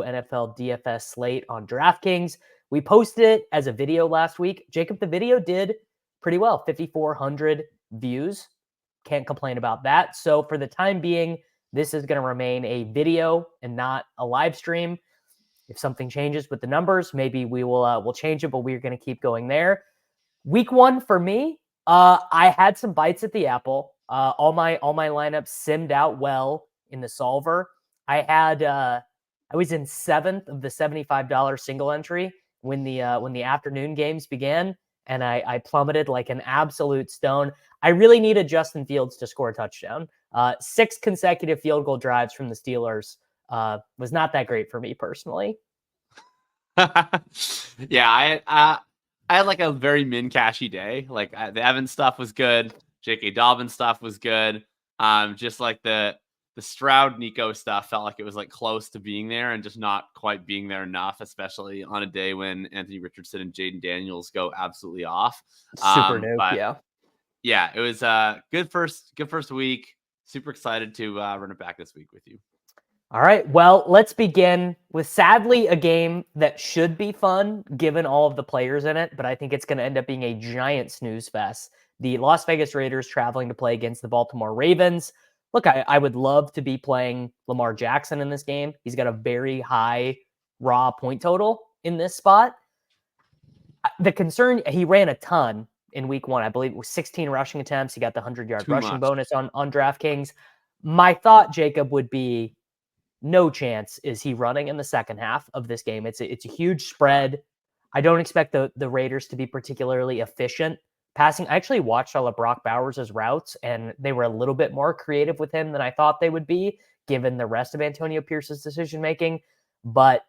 NFL DFS slate on DraftKings. We posted it as a video last week. Jacob, the video did pretty well, 5,400 views. Can't complain about that. So for the time being, this is going to remain a video and not a live stream. If something changes with the numbers, maybe we'll change it, but we're going to keep going there. Week 1 for me, I had some bites at the apple. All my lineups simmed out well in the solver. I was in 7th of the $75 single entry when the afternoon games began, and I plummeted like an absolute stone. I really needed Justin Fields to score a touchdown. 6 consecutive field goal drives from the Steelers was not that great for me personally. Yeah, I had like a very min-cashy day. Like the Evans stuff was good. J.K. Dobbins stuff was good. Just like the Stroud Nico stuff felt like it was like close to being there and just not quite being there enough, especially on a day when Anthony Richardson and Jaden Daniels go absolutely off. Super nuke, yeah. Yeah, it was a good first week. Super excited to run it back this week with you. All right, well, let's begin with sadly a game that should be fun given all of the players in it, but I think it's going to end up being a giant snooze fest. The Las Vegas Raiders traveling to play against the Baltimore Ravens. Look, I would love to be playing Lamar Jackson in this game. He's got a very high raw point total in this spot. The concern, he ran a ton in week 1. I believe it was 16 rushing attempts. He got the 100-yard rushing bonus on DraftKings. My thought, Jacob, would be no chance is he running in the second half of this game. It's a huge spread. I don't expect the Raiders to be particularly efficient passing. I actually watched all of Brock Bowers' routes, and they were a little bit more creative with him than I thought they would be, given the rest of Antonio Pierce's decision-making. But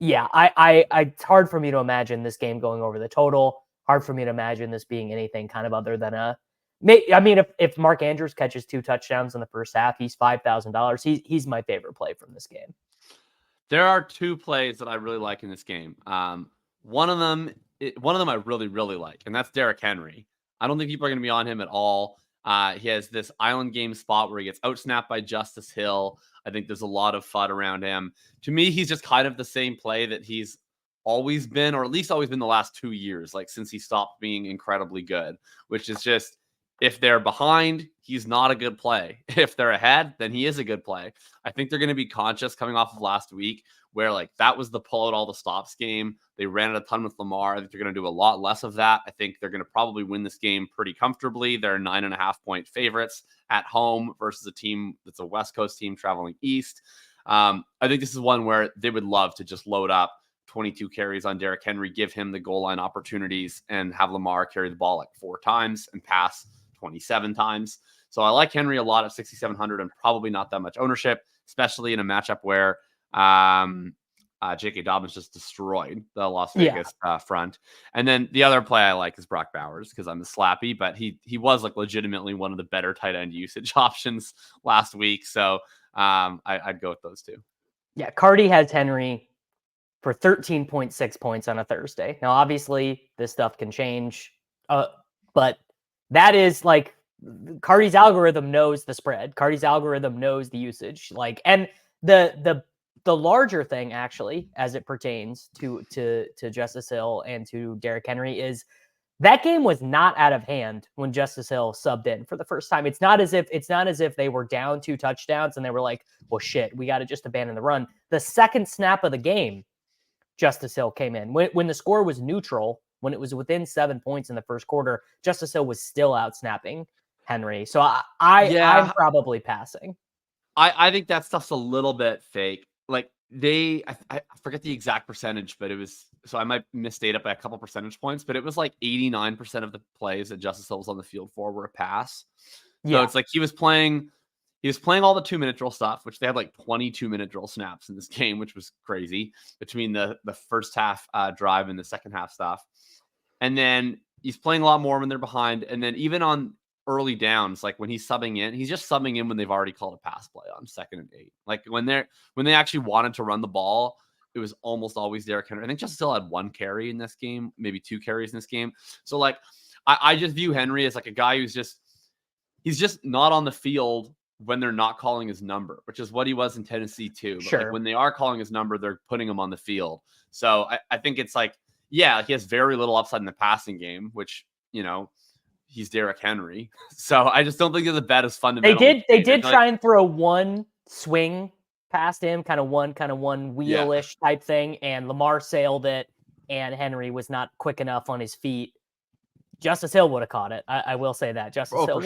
yeah, it's hard for me to imagine this game going over the total. Hard for me to imagine this being anything kind of other than if Mark Andrews catches 2 touchdowns in the first half, he's $5,000. He's my favorite play from this game. There are 2 plays that I really like in this game. One of them I really, really like, and that's Derrick Henry. I don't think people are going to be on him at all. He has this island game spot where he gets outsnapped by Justice Hill. I think there's a lot of FUD around him. To me, he's just kind of the same play that he's always been, or at least always been the last 2 years, like since he stopped being incredibly good, which is just, if they're behind, he's not a good play. If they're ahead, then he is a good play. I think they're going to be conscious coming off of last week where like that was the pull at all the stops game. They ran it a ton with Lamar. I think they're going to do a lot less of that. I think they're going to probably win this game pretty comfortably. They're 9.5-point favorites at home versus a team that's a West Coast team traveling east. I think this is one where they would love to just load up 22 carries on Derrick Henry, give him the goal line opportunities, and have Lamar carry the ball like 4 times and pass 27 times. So I like Henry a lot at 6,700 and probably not that much ownership, especially in a matchup where J.K. Dobbins just destroyed the Las Vegas front. And then the other play I like is Brock Bowers because I'm a slappy, but he was like legitimately one of the better tight end usage options last week. So I'd go with those 2. Yeah, Cardi has Henry for 13.6 points on a Thursday. Now, obviously, this stuff can change, but that is like Cardi's algorithm knows the spread. Cardi's algorithm knows the usage. Like, and the larger thing actually, as it pertains to Justice Hill and to Derrick Henry, is that game was not out of hand when Justice Hill subbed in for the first time. It's not as if they were down 2 touchdowns and they were like, well, shit, we got to just abandon the run. The second snap of the game, Justice Hill came in. When the score was neutral, when it was within 7 points in the first quarter, Justice Hill was still out snapping Henry. So I'm probably passing. I think that stuff's a little bit fake. Like I forget the exact percentage, but it was, so I might misstate it by a couple percentage points, but it was like 89% of the plays that Justice Hill was on the field for were a pass. So it's like he was playing all the 2-minute drill stuff, which they had like 22-minute drill snaps in this game, which was crazy between the first half drive and the second half stuff. And then he's playing a lot more when they're behind. And then even on early downs, like when he's subbing in, he's just subbing in when they've already called a pass play on 2nd and 8. Like when they actually wanted to run the ball, it was almost always Derrick Henry. I think Justice Hill had 1 carry in this game, maybe 2 carries in this game. So like I just view Henry as like a guy he's just not on the field when they're not calling his number, which is what he was in Tennessee too. But like Sure. when they are calling his number, they're putting him on the field. So I think it's like, yeah, he has very little upside in the passing game, which, he's Derrick Henry. So I just don't think that the bet is fundamentally. They did try and throw one swing past him, kind of one wheelish type thing, and Lamar sailed it, and Henry was not quick enough on his feet. Justice Hill would have caught it. I will say that Justice Hill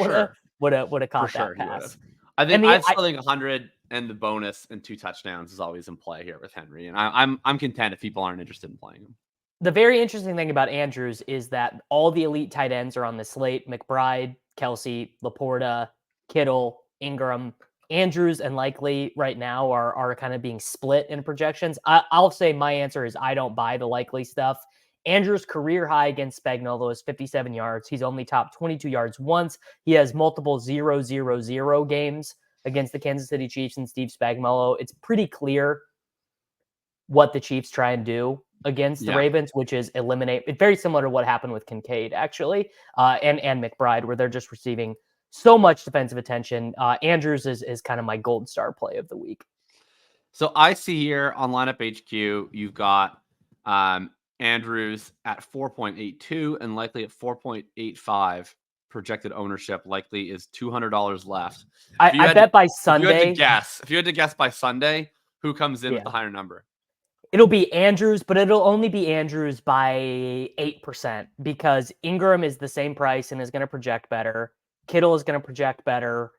would have caught that pass. I still think 100 and the bonus and 2 touchdowns is always in play here with Henry, and I'm content if people aren't interested in playing him. The very interesting thing about Andrews is that all the elite tight ends are on the slate: McBride, Kelsey, Laporta, Kittle, Ingram. Andrews and Likely right now are kind of being split in projections. I'll say my answer is I don't buy the Likely stuff. Andrews' career high against Spagnuolo is 57 yards. He's only topped 22 yards once. He has multiple 0-0-0 games against the Kansas City Chiefs and Steve Spagnuolo. It's pretty clear what the Chiefs try and do against the Ravens, which is eliminate. It's very similar to what happened with Kincaid, actually, and McBride, where they're just receiving so much defensive attention. Andrews is kind of my gold star play of the week. So I see here on Lineup HQ, you've got Andrews at 4.82 and Likely at 4.85 projected ownership. Likely is $200 left. I bet by Sunday. If you had to guess by Sunday, who comes in with the higher number? It'll be Andrews, but it'll only be Andrews by 8% because Ingram is the same price and is going to project better. Kittle is going to project better.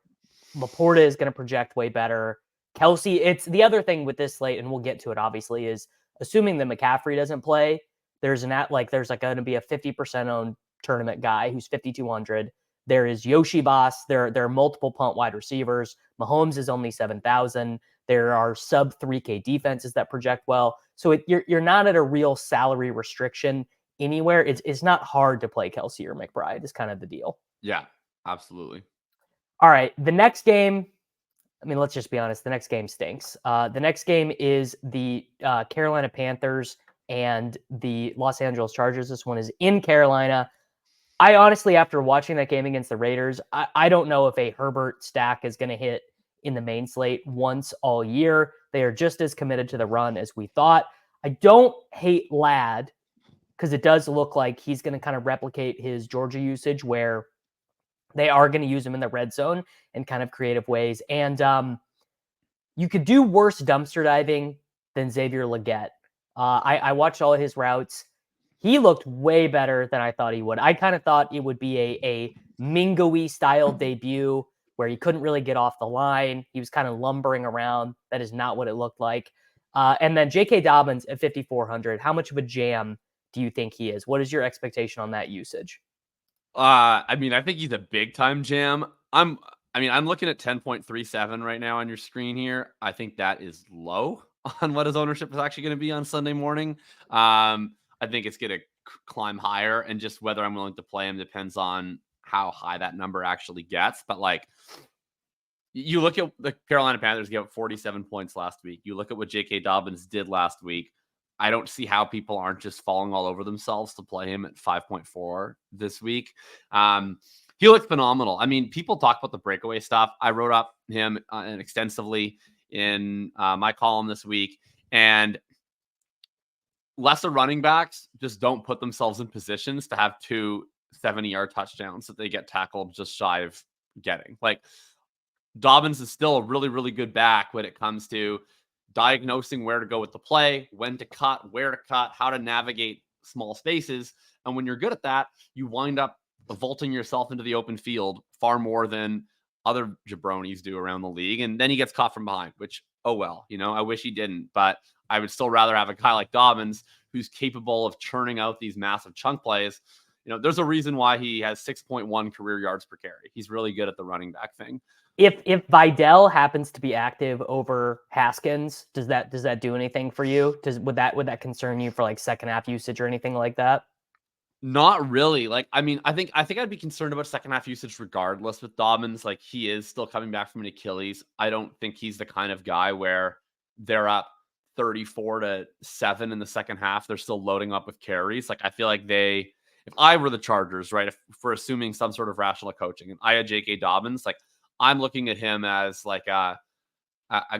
Laporta is going to project way better. Kelsey, it's the other thing with this slate, and we'll get to it obviously, is assuming that McCaffrey doesn't play, there's going to be a 50% owned tournament guy who's 5,200. There is Yoshi Boss. There are multiple punt wide receivers. Mahomes is only 7,000. There are sub 3K defenses that project well. So you're not at a real salary restriction anywhere. It's not hard to play Kelsey or McBride is kind of the deal. Yeah, absolutely. All right. The next game, I mean, let's just be honest. The next game stinks. The next game is the Carolina Panthers and the Los Angeles Chargers. This one is in Carolina. I honestly, after watching that game against the Raiders, I don't know if a Herbert stack is going to hit in the main slate once all year. They are just as committed to the run as we thought. I don't hate Ladd because it does look like he's going to kind of replicate his Georgia usage where they are going to use him in the red zone in kind of creative ways. And you could do worse dumpster diving than Xavier Legette. I watched all of his routes. He looked way better than I thought he would. I kind of thought it would be a Mingo-y style debut where he couldn't really get off the line. He was kind of lumbering around. That is not what it looked like. And then J.K. Dobbins at 5,400. How much of a jam do you think he is? What is your expectation on that usage? I think he's a big time jam. I'm looking at 10.37 right now on your screen here. I think that is low on what his ownership is actually going to be on Sunday morning. I think it's going to climb higher, and just whether I'm willing to play him depends on how high that number actually gets. But like, you look at the Carolina Panthers gave up 47 points last week. You look at what J.K. Dobbins did last week. I don't see how people aren't just falling all over themselves to play him at 5.4 this week. He looked phenomenal. I mean, people talk about the breakaway stuff. I wrote up him extensively in my column this week, and lesser running backs just don't put themselves in positions to have 2 70-yard touchdowns that they get tackled just shy of getting. Like, Dobbins is still a really, really good back when it comes to diagnosing where to go with the play, when to cut, where to cut, how to navigate small spaces. And when you're good at that, you wind up vaulting yourself into the open field far more than other jabronis do around the league. And then he gets caught from behind, which, oh well, I wish he didn't, but I would still rather have a guy like Dobbins who's capable of churning out these massive chunk plays. There's a reason why he has 6.1 career yards per carry. He's really good at the running back thing. If Vidal happens to be active over Haskins, does that do anything for you? Would that concern you for like second half usage or anything like that? Not really. Like, I think I'd be concerned about second half usage regardless with Dobbins. Like, he is still coming back from an Achilles. I don't think he's the kind of guy where they're up 34-7 in the second half. They're still loading up with carries. Like, I feel like if I were the Chargers, right, if we're assuming some sort of rational coaching and I had J.K. Dobbins, like, I'm looking at him as like a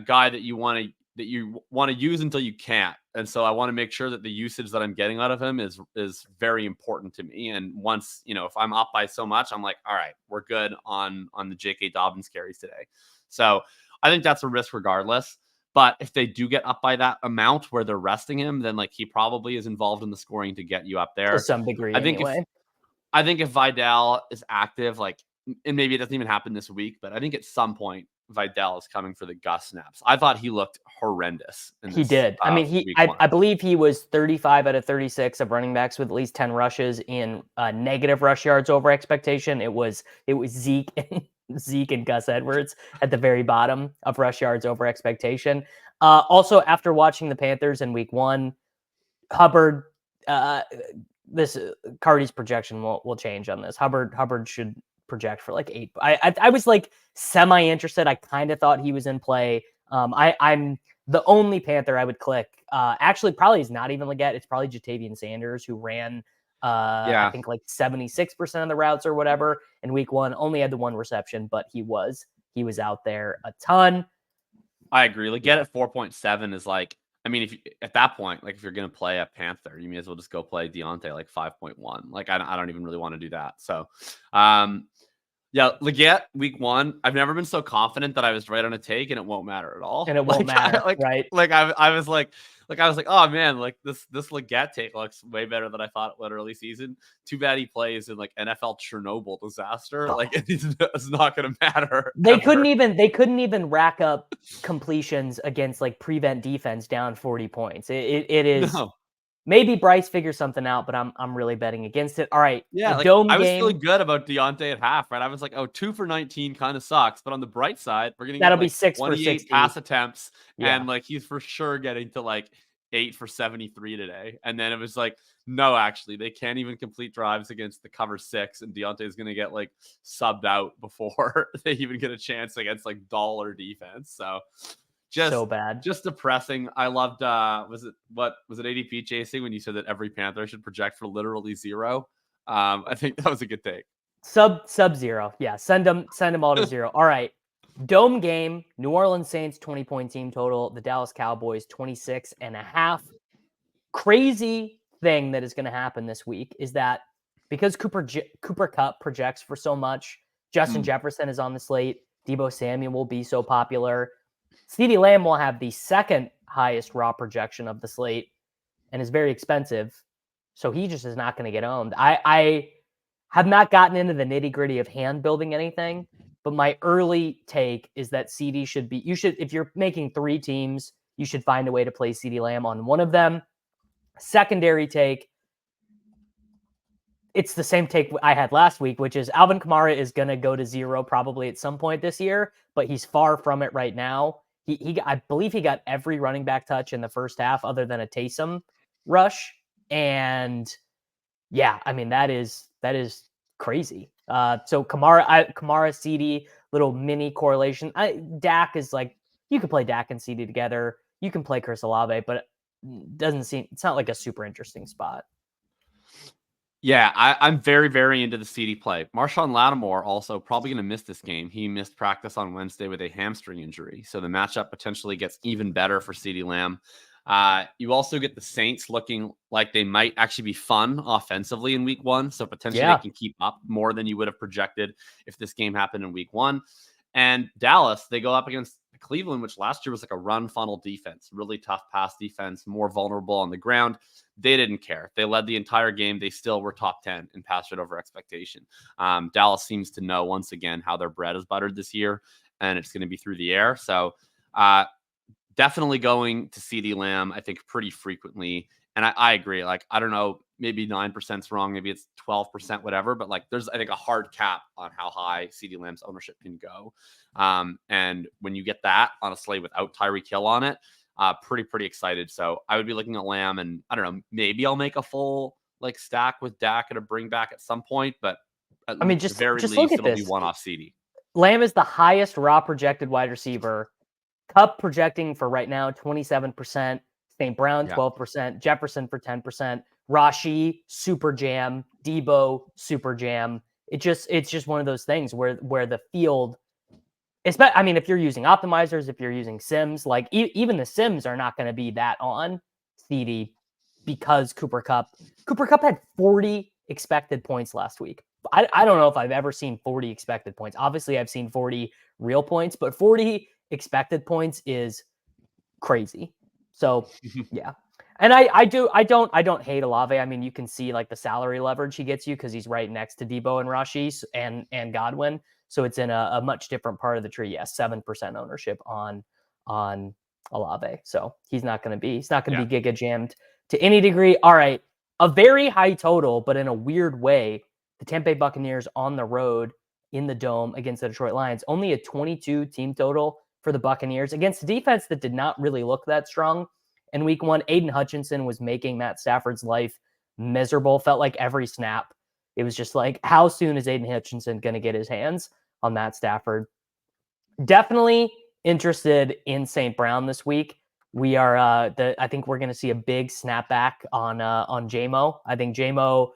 guy that you want to use until you can't. And so I want to make sure that the usage that I'm getting out of him is very important to me. And once, if I'm up by so much, I'm like, all right, we're good on the J.K. Dobbins carries today. So I think that's a risk regardless. But if they do get up by that amount where they're resting him, then like he probably is involved in the scoring to get you up there. To some degree, I think anyway. I think if Vidal is active, like, and maybe it doesn't even happen this week, but I think at some point Vidal is coming for the Gus snaps. I thought he looked horrendous. He did. I mean, I believe he was 35 out of 36 of running backs with at least 10 rushes in negative rush yards over expectation. It was Zeke and Gus Edwards at the very bottom of rush yards over expectation. Also, after watching the Panthers in week 1, Hubbard, this Cardi's projection will change on this. Hubbard should project for like 8. I was like semi interested. I kind of thought he was in play. I'm the only Panther I would click. Actually, probably is not even Leggett. It's probably Jatavian Sanders, who ran I think like 76% of the routes or whatever in week 1. Only had the 1 reception, but he was out there a ton. I agree. Leggett at 4.7 is like, I mean, if you, at that point, like if you're going to play a Panther, you may as well just go play Deontay like 5.1. Like I don't even really want to do that. So, yeah, Leggett week 1. I've never been so confident that I was right on a take, and it won't matter at all. And it won't matter, right? Like I was like, oh man, like this Leggett take looks way better than I thought it would early season. Too bad he plays in like NFL Chernobyl disaster. Like it's not going to matter. They couldn't even rack up completions against like prevent defense down 40 points. It is. No. Maybe Bryce figures something out, but I'm really betting against it. All right. Yeah, like, I was feeling good about Deontay at half, right? I was like, 2 for 19 kind of sucks. But on the bright side, we're going to get like 6 for 28 pass attempts. Yeah. And like he's for sure getting to like 8 for 73 today. And then it was like, no, actually, they can't even complete drives against the cover 6. And Deontay is going to get like subbed out before they even get a chance against like dollar defense. So just so bad, just depressing. I loved was it ADP chasing when you said that every Panther should project for literally 0? I think that was a good take. Sub 0. Yeah, send them all to 0. All right. Dome game, New Orleans Saints 20-point team total, the Dallas Cowboys 26.5. Crazy thing that is going to happen this week is that because Cooper Kupp projects for so much, Justin Jefferson is on the slate, Deebo Samuel will be so popular. CeeDee Lamb will have the second highest raw projection of the slate and is very expensive. So he just is not going to get owned. I have not gotten into the nitty gritty of hand building anything, but my early take is that CD if you're making 3 teams, you should find a way to play CeeDee Lamb on one of them. Secondary take, it's the same take I had last week, which is Alvin Kamara is going to go to 0 probably at some point this year, but he's far from it right now. I believe he got every running back touch in the first half other than a Taysom rush. And yeah, I mean, that is crazy. So Kamara, CD, little mini correlation. Dak is like, you can play Dak and CD together. You can play Chris Olave, but it's not like a super interesting spot. Yeah, I'm very, very into the CD play. Marshawn Lattimore also probably going to miss this game. He missed practice on Wednesday with a hamstring injury. So the matchup potentially gets even better for CeeDee Lamb. You also get the Saints looking like they might actually be fun offensively in week 1. So potentially they can keep up more than you would have projected if this game happened in week 1. And Dallas, they go up against Cleveland, which last year was like a run funnel defense, really tough pass defense, more vulnerable on the ground. They didn't care. They led the entire game. They still were top 10 in pass rate over expectation. Dallas seems to know once again how their bread is buttered this year, and it's going to be through the air. So definitely going to CeeDee Lamb, I think, pretty frequently. And I agree. Like, I don't know, maybe 9% is wrong. Maybe it's 12%, whatever. But like, there's, I think, a hard cap on how high CeeDee Lamb's ownership can go. And when you get that on a slate without Tyreek Hill on it, pretty excited. So I would be looking at Lamb, and I don't know, maybe I'll make a full like stack with Dak at a bring back at some point. But I mean, just very least, least, look at it'll this. be one off CD. Lamb is the highest raw projected wide receiver. Kupp projecting for right now 27%. St. Brown 12%. Jefferson for 10%. Rashi super jam. Deebo super jam. It's just one of those things where the field I mean, if you're using optimizers, if you're using sims, like even the sims are not going to be that on CD because Cooper Kupp had 40 expected points last week. I don't know if I've ever seen 40 expected points. Obviously, I've seen 40 real points, but 40 expected points is crazy. So yeah. And I don't hate Olave. I mean, you can see like the salary leverage he gets you because he's right next to Debo and Rashi and Godwin. So it's in a much different part of the tree. Yes, 7% ownership on Olave. So he's not going to be giga jammed to any degree. All right, a very high total, but in a weird way, the Tampa Bay Buccaneers on the road in the Dome against the Detroit Lions. Only a 22 team total for the Buccaneers against a defense that did not really look that strong in week 1. Aiden Hutchinson was making Matt Stafford's life miserable. Felt like every snap. It was just like, how soon is Aiden Hutchinson going to get his hands on Matt Stafford? Definitely interested in St. Brown this week. We are I think we're going to see a big snapback on JMO. I think JMO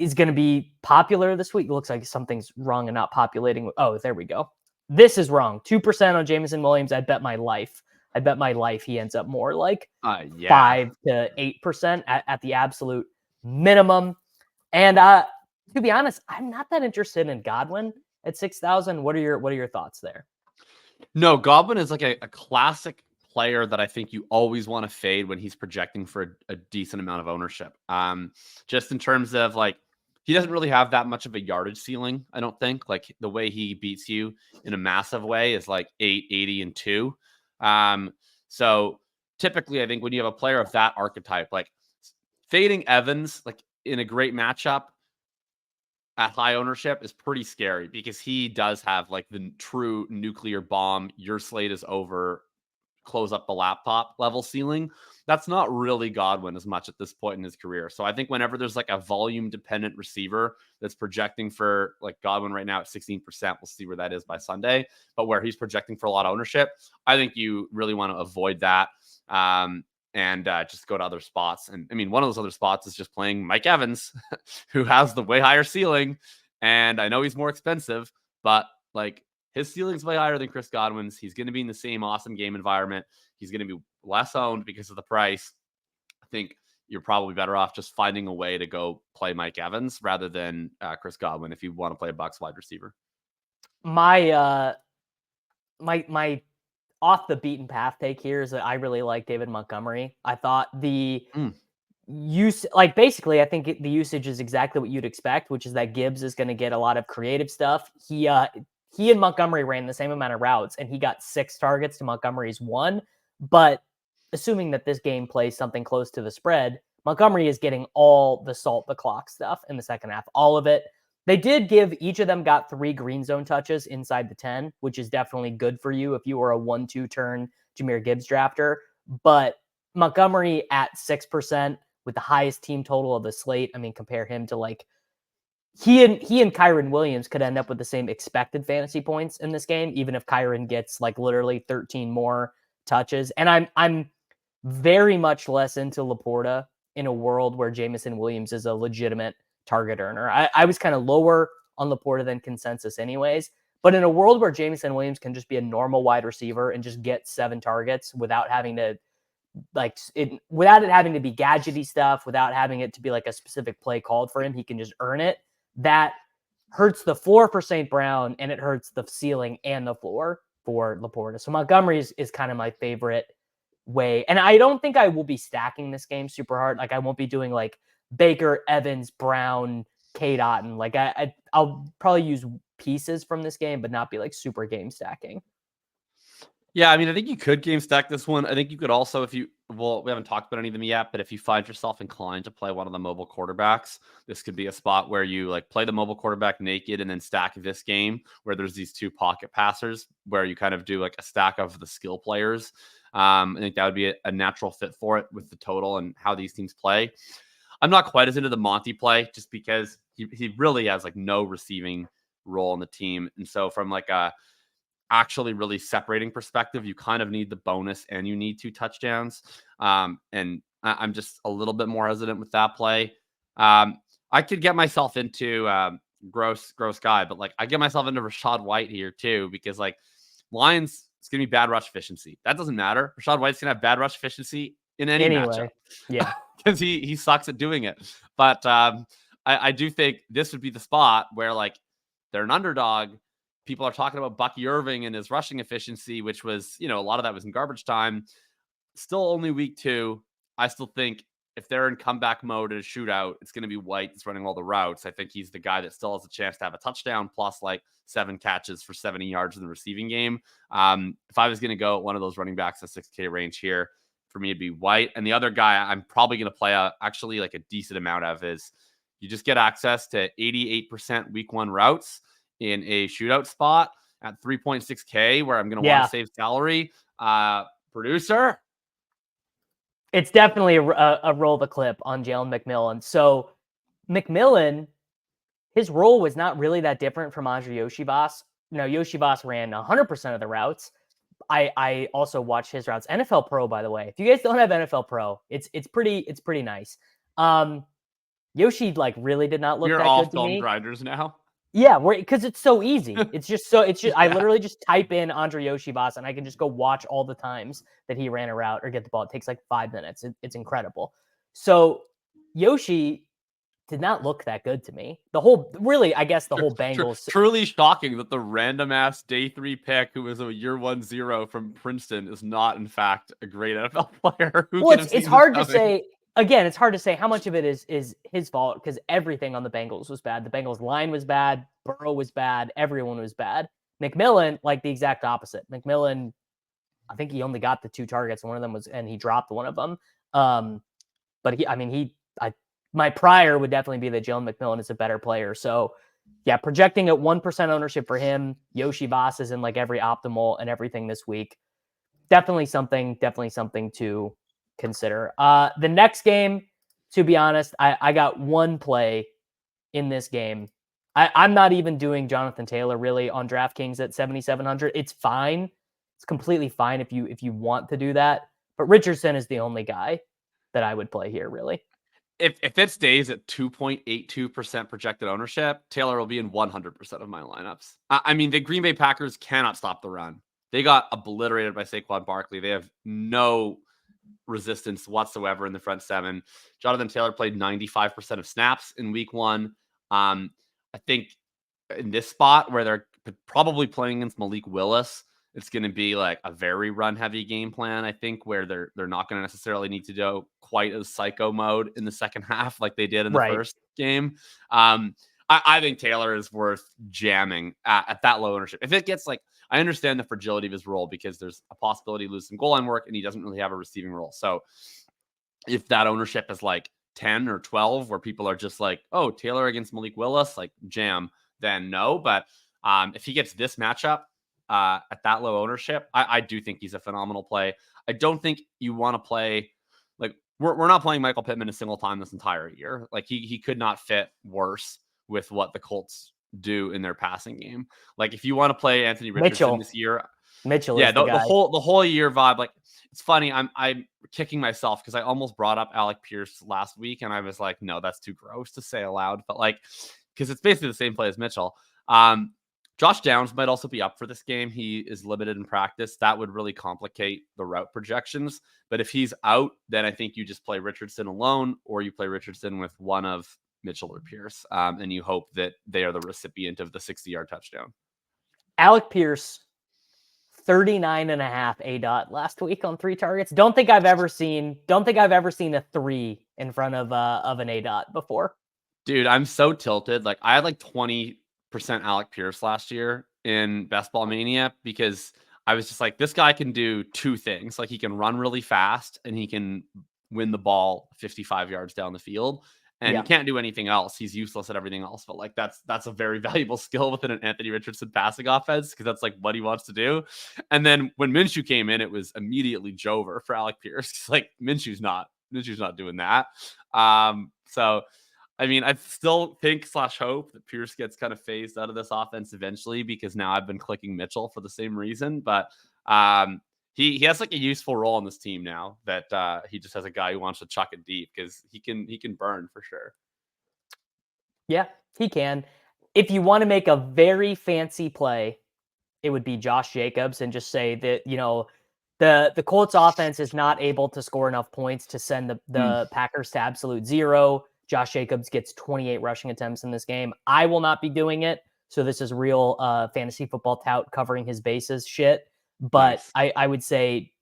is going to be popular this week. It looks like something's wrong and not populating. Oh, there we go. This is wrong. 2% on Jameson Williams. I bet my life he ends up more like 5 to 8% at the absolute minimum. And to be honest, I'm not that interested in Godwin at 6,000. What are your thoughts there? No, Godwin is like a classic player that I think you always want to fade when he's projecting for a decent amount of ownership. Just in terms of like, he doesn't really have that much of a yardage ceiling, I don't think. Like the way he beats you in a massive way is like 880 and 2. So typically I think when you have a player of that archetype, like fading Evans, like in a great matchup at high ownership is pretty scary because he does have like the true nuclear bomb. Your slate is over, close up the laptop level ceiling. That's not really Godwin as much at this point in his career. So I think whenever there's like a volume dependent receiver that's projecting for like Godwin right now at 16%, we'll see where that is by Sunday, but where he's projecting for a lot of ownership, I think you really want to avoid that. And just go to other spots. And I mean, one of those other spots is just playing Mike Evans, who has the way higher ceiling. And I know he's more expensive, but like his ceiling's way higher than Chris Godwin's. He's going to be in the same awesome game environment. He's going to be less owned because of the price. I think you're probably better off just finding a way to go play Mike Evans rather than Chris Godwin if you want to play a Bucs wide receiver. My off the beaten path take here is that I really like David Montgomery. I thought the use, like basically, I think the usage is exactly what you'd expect, which is that Gibbs is going to get a lot of creative stuff. He and Montgomery ran the same amount of routes, and he got 6 targets to Montgomery's 1. But assuming that this game plays something close to the spread, Montgomery is getting all the salt the clock stuff in the second half, all of it. They did give, each of them got 3 green zone touches inside the 10, which is definitely good for you if you were a 1-2 turn Jahmyr Gibbs drafter. But Montgomery at 6% with the highest team total of the slate. I mean, compare him to like, he and Kyren Williams could end up with the same expected fantasy points in this game, even if Kyren gets like literally 13 more touches. And I'm very much less into Laporta in a world where Jameson Williams is a legitimate target earner. I was kind of lower on Laporta than consensus anyways, but in a world where Jameson Williams can just be a normal wide receiver and just get 7 targets without having to without it having to be gadgety stuff, without having it to be like a specific play called for him, he can just earn it. That hurts the floor for St. Brown and it hurts the ceiling and the floor for Laporta. So Montgomery is kind of my favorite way. And I don't think I will be stacking this game super hard. Like I won't be doing like Baker, Evans, Brown, K. Dotton. Like I'll probably use pieces from this game, but not be like super game stacking. Yeah, I mean, I think you could game stack this one. I think you could also, we haven't talked about any of them yet, but if you find yourself inclined to play one of the mobile quarterbacks, this could be a spot where you like play the mobile quarterback naked and then stack this game where there's these 2 pocket passers where you kind of do like a stack of the skill players. I think that would be a natural fit for it with the total and how these teams play. I'm not quite as into the Monty play just because he really has like no receiving role in the team. And so from like a actually really separating perspective, you kind of need the bonus and you need 2 touchdowns. And I'm just a little bit more hesitant with that play. I could get myself into gross guy, but like I get myself into Rashad White here too, because like Lions, it's going to be bad rush efficiency. That doesn't matter. Rachaad White's going to have bad rush efficiency in any matchup. Yeah. Because he sucks at doing it. But I do think this would be the spot where, like, they're an underdog. People are talking about Bucky Irving and his rushing efficiency, which was, a lot of that was in garbage time. Still only week 2. I still think if they're in comeback mode at a shootout, it's going to be White that's running all the routes. I think he's the guy that still has a chance to have a touchdown plus like 7 catches for 70 yards in the receiving game. If I was going to go at one of those running backs in 6K range here, for me, it'd be White. And the other guy I'm probably going to play actually like a decent amount of is you just get access to 88% week 1 routes in a shootout spot at 3.6K where I'm going to want to save salary. Producer? It's definitely a roll the clip on Jalen McMillan. So McMillan, his role was not really that different from Andre Yoshibas. Yoshibas ran 100% of the routes. I also watched his routes. NFL Pro, by the way. If you guys don't have NFL Pro, it's pretty nice. Yoshi like really did not look that good to me. You're all grinders now. Yeah, because it's so easy. I literally just type in Andre Yoshibas and I can just go watch all the times that he ran a route or get the ball. It takes like 5 minutes. It's incredible. So Yoshi did not look that good to me. The whole Bengals. Truly shocking that the random ass day 3 pick who was a year 1-0 from Princeton is not in fact a great NFL player. It's hard to say. Again, it's hard to say how much of it is his fault because everything on the Bengals was bad. The Bengals line was bad. Burrow was bad. Everyone was bad. McMillan, like the exact opposite. McMillan, I think he only got the 2 targets. One of them and he dropped one of them. But my prior would definitely be that Jalen McMillan is a better player. So yeah, projecting at 1% ownership for him. Yoshi Boss is in like every optimal and everything this week. Definitely something to consider. The next game, to be honest, I got one play in this game. I'm not even doing Jonathan Taylor really on DraftKings at 7,700. It's fine. It's completely fine if you want to do that. But Richardson is the only guy that I would play here, really. If it stays at 2.82% projected ownership, Taylor will be in 100% of my lineups. I mean, the Green Bay Packers cannot stop the run. They got obliterated by Saquon Barkley. They have no resistance whatsoever in the front 7. Jonathan Taylor played 95% of snaps in week 1. I think in this spot where they're probably playing against Malik Willis, it's going to be like a very run heavy game plan. I think where they're not going to necessarily need to go quite as psycho mode in the second half like they did in the first game. I think Taylor is worth jamming at that low ownership. If it gets like, I understand the fragility of his role because there's a possibility to lose some goal line work and he doesn't really have a receiving role. So if that ownership is like 10 or 12 where people are just like, oh, Taylor against Malik Willis, like jam, then no. But if he gets this matchup at that low ownership, I do think he's a phenomenal play. I don't think you want to play like we're not playing Michael Pittman a single time this entire year. Like he could not fit worse with what the Colts do in their passing game. Like if you want to play Anthony Richardson this year, Mitchell, yeah, the whole year vibe. Like it's funny. I'm kicking myself because I almost brought up Alec Pierce last week, and I was like, no, that's too gross to say aloud. But like, because it's basically the same play as Mitchell. Josh Downs might also be up for this game. He is limited in practice. That would really complicate the route projections. But if he's out, then I think you just play Richardson alone, or you play Richardson with one of Mitchell or Pierce, and you hope that they are the recipient of the 60-yard touchdown. Alec Pierce, 39.5 ADOT last week on 3 targets. Don't think I've ever seen a 3 in front of an ADOT before. Dude, I'm so tilted. Like I had like 20% Alec Pierce last year in Best Ball Mania because I was just like, this guy can do 2 things. Like he can run really fast and he can win the ball 55 yards down the field. And he can't do anything else. He's useless at everything else. But like that's a very valuable skill within an Anthony Richardson passing offense because that's like what he wants to do. And then when Minshew came in, it was immediately Jover for Alec Pierce. Like Minshew's not doing that. So I mean, I still think / hope that Pierce gets kind of phased out of this offense eventually because now I've been clicking Mitchell for the same reason. But he has like a useful role on this team now that he just has a guy who wants to chuck it deep because he can burn for sure. Yeah, he can. If you want to make a very fancy play it would be Josh Jacobs and just say that, the Colts offense is not able to score enough points to send the Packers to absolute zero. Josh Jacobs gets 28 rushing attempts in this game. I will not be doing it. So this is real fantasy football tout covering his bases shit. But Nice. I would say,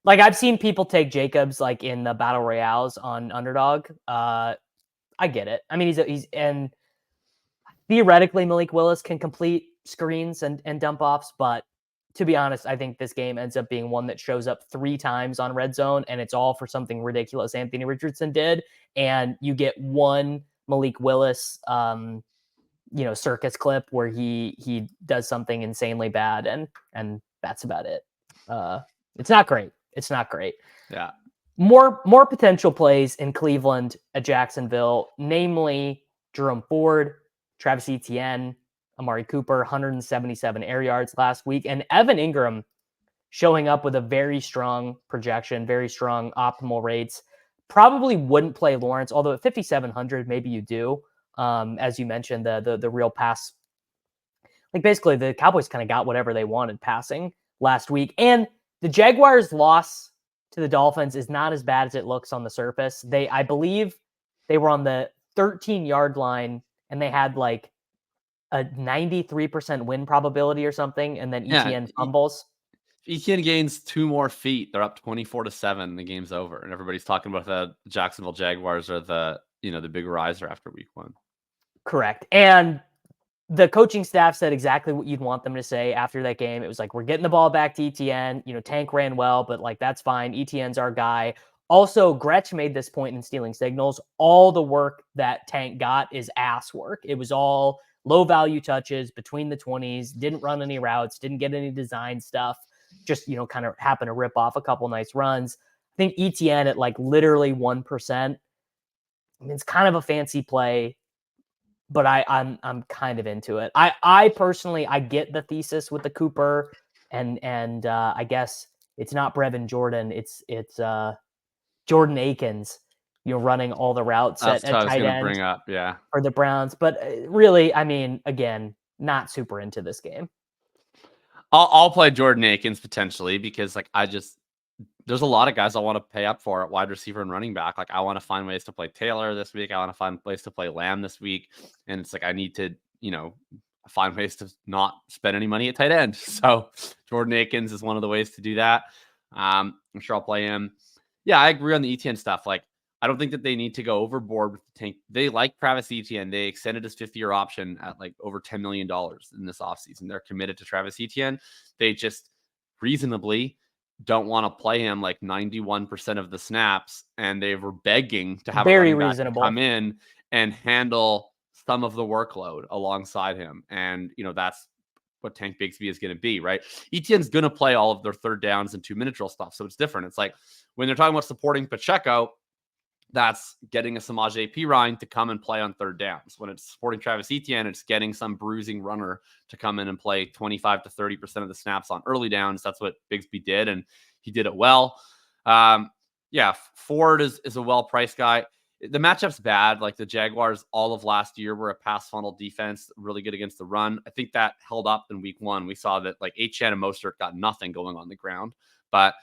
like, I've seen people take Jacobs like in the battle royales on underdog. I get it. I mean, and theoretically Malik Willis can complete screens and dump offs, but to be honest, I think this game ends up being one that shows up 3 times on red zone, and it's all for something ridiculous Anthony Richardson did. And you get one Malik Willis, circus clip where he does something insanely bad, and that's about it. It's not great. It's not great. Yeah. More potential plays in Cleveland at Jacksonville, namely Jerome Ford, Travis Etienne, Amari Cooper, 177 air yards last week, and Evan Ingram showing up with a very strong projection, very strong optimal rates. Probably wouldn't play Lawrence, although at 5,700, maybe you do. As you mentioned, the real pass, like basically the Cowboys kind of got whatever they wanted passing last week, and the Jaguars' loss to the Dolphins is not as bad as it looks on the surface. I believe they were on the 13-yard line, and they had like a 93% win probability or something, and then Etienne fumbles. Etienne gains 2 more feet. They're up 24-7. The game's over, and everybody's talking about the Jacksonville Jaguars are the big riser after week 1. Correct. And the coaching staff said exactly what you'd want them to say after that game. It was like, we're getting the ball back to Etienne. Tank ran well, but like, that's fine. Etienne's our guy. Also, Gretsch made this point in Stealing Signals. All the work that Tank got is ass work. It was all low value touches between the 20s, didn't run any routes, didn't get any design stuff, just, kind of happened to rip off a couple nice runs. I think Etienne at like literally 1%. I mean, it's kind of a fancy play, but I'm kind of into it. I personally, I get the thesis with the Cooper and I guess it's not Brevin Jordan. It's Jordan Akins, running all the routes at tight end bring up, yeah, for the Browns. But really, I mean, again, not super into this game. I'll play Jordan Akins potentially because like there's a lot of guys I want to pay up for at wide receiver and running back. Like I want to find ways to play Taylor this week. I want to find ways to play Lamb this week. And it's like, I need to, find ways to not spend any money at tight end. So Jordan Akins is one of the ways to do that. I'm sure I'll play him. Yeah, I agree on the Etienne stuff. Like, I don't think that they need to go overboard with the tank. They like Travis Etienne. They extended his 5th-year option at like over $10 million in this offseason. They're committed to Travis Etienne. They just reasonably don't want to play him like 91% of the snaps, and they were begging to have very a running reasonable back come in and handle some of the workload alongside him. And that's what Tank Bigsby is going to be, right? Etienne's going to play all of their 3rd downs and 2-minute drill stuff, so it's different. It's like when they're talking about supporting Pacheco, that's getting a Samaje Perine to come and play on 3rd downs. When it's supporting Travis Etienne, it's getting some bruising runner to come in and play 25 to 30% of the snaps on early downs. That's what Bigsby did, and he did it well. Ford is a well-priced guy. The matchup's bad. Like the Jaguars all of last year were a pass funnel defense, really good against the run. I think that held up in week 1. We saw that like Achane and Mostert got nothing going on the ground. But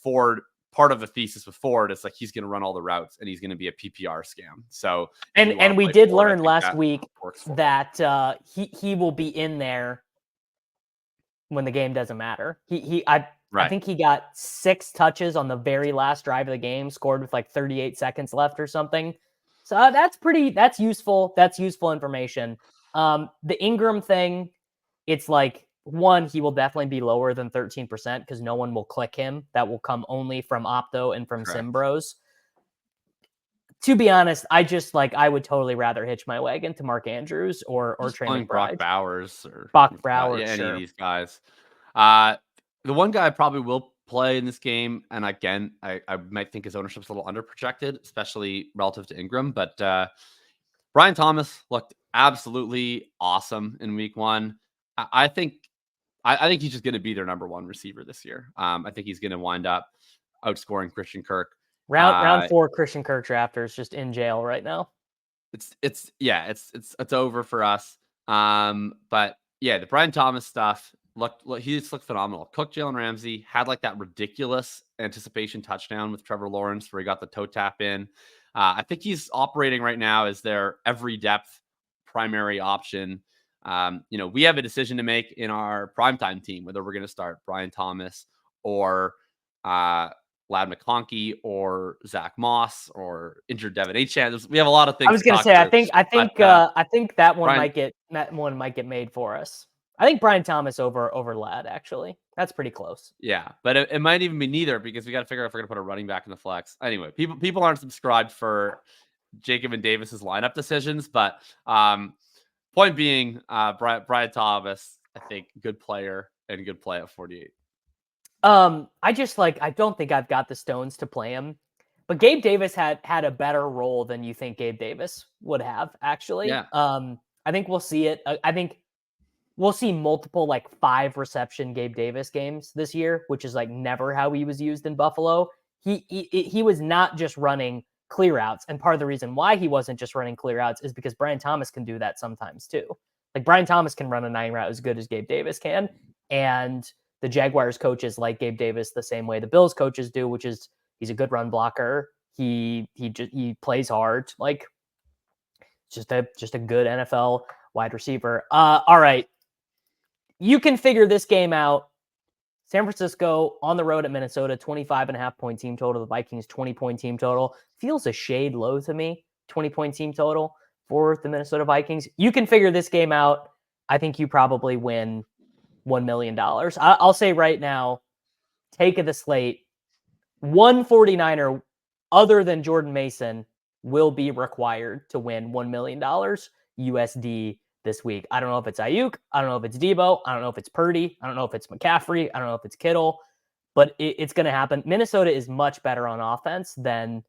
Ford, part of the thesis with Ford is like he's going to run all the routes and he's going to be a PPR scam. So and we did learn last week that he will be in there when the game doesn't matter. I think he got 6 touches on the very last drive of the game, scored with like 38 seconds left or something. So that's useful. That's useful information. The Ingram thing, it's like, one, he will definitely be lower than 13% because no one will click him. That will come only from Opto and from Simbros. To be honest, I would totally rather hitch my wagon to Mark Andrews or Trey McBride. Brock Bowers or any of these guys. The one guy I probably will play in this game, and again, I might think his ownership's a little underprojected, especially relative to Ingram, but Brian Thomas looked absolutely awesome in week 1. I think he's just going to be their number 1 receiver this year. I think he's going to wind up outscoring Christian Kirk. Round 4 Christian Kirk drafters just in jail right now. It's over for us. But yeah, the Brian Thomas stuff, he just looked phenomenal. Cooked Jalen Ramsey, had like that ridiculous anticipation touchdown with Trevor Lawrence where he got the toe tap in. I think he's operating right now as their every depth primary option. We have a decision to make in our primetime team, whether we're going to start Brian Thomas or Lad McConkey or Zach Moss or injured Devin Achane. We have a lot of things. I was going to say, I think that one might get made for us. I think Brian Thomas over Lad, actually. That's pretty close. Yeah, but it might even be neither because we got to figure out if we're going to put a running back in the flex. Anyway, people aren't subscribed for Jacob and Davis's lineup decisions, but point being, Brian Thomas, I think, good player and good play at 48. I don't think I've got the stones to play him, but Gabe Davis had a better role than you think Gabe Davis would have, actually. Yeah. I think we'll see it. I think we'll see multiple 5 reception Gabe Davis games this year, which is never how he was used in Buffalo. He was not just running clear outs. And part of the reason why he wasn't just running clear outs is because Brian Thomas can do that sometimes too. Brian Thomas can run a 9 route as good as Gabe Davis can. And the Jaguars coaches like Gabe Davis the same way the Bills coaches do, which is he's a good run blocker. He plays hard. Just a good NFL wide receiver. All right. You can figure this game out. San Francisco on the road at Minnesota, 25.5 point team total. The Vikings 20-point team total. Feels a shade low to me. 20-point team total for the Minnesota Vikings. You can figure this game out. I think you probably win $1 million. I'll say right now, take of the slate, one 49er other than Jordan Mason will be required to win $1 million USD this week. I don't know if it's Ayuk. I don't know if it's Debo. I don't know if it's Purdy. I don't know if it's McCaffrey. I don't know if it's Kittle, but it's going to happen. Minnesota is much better on offense than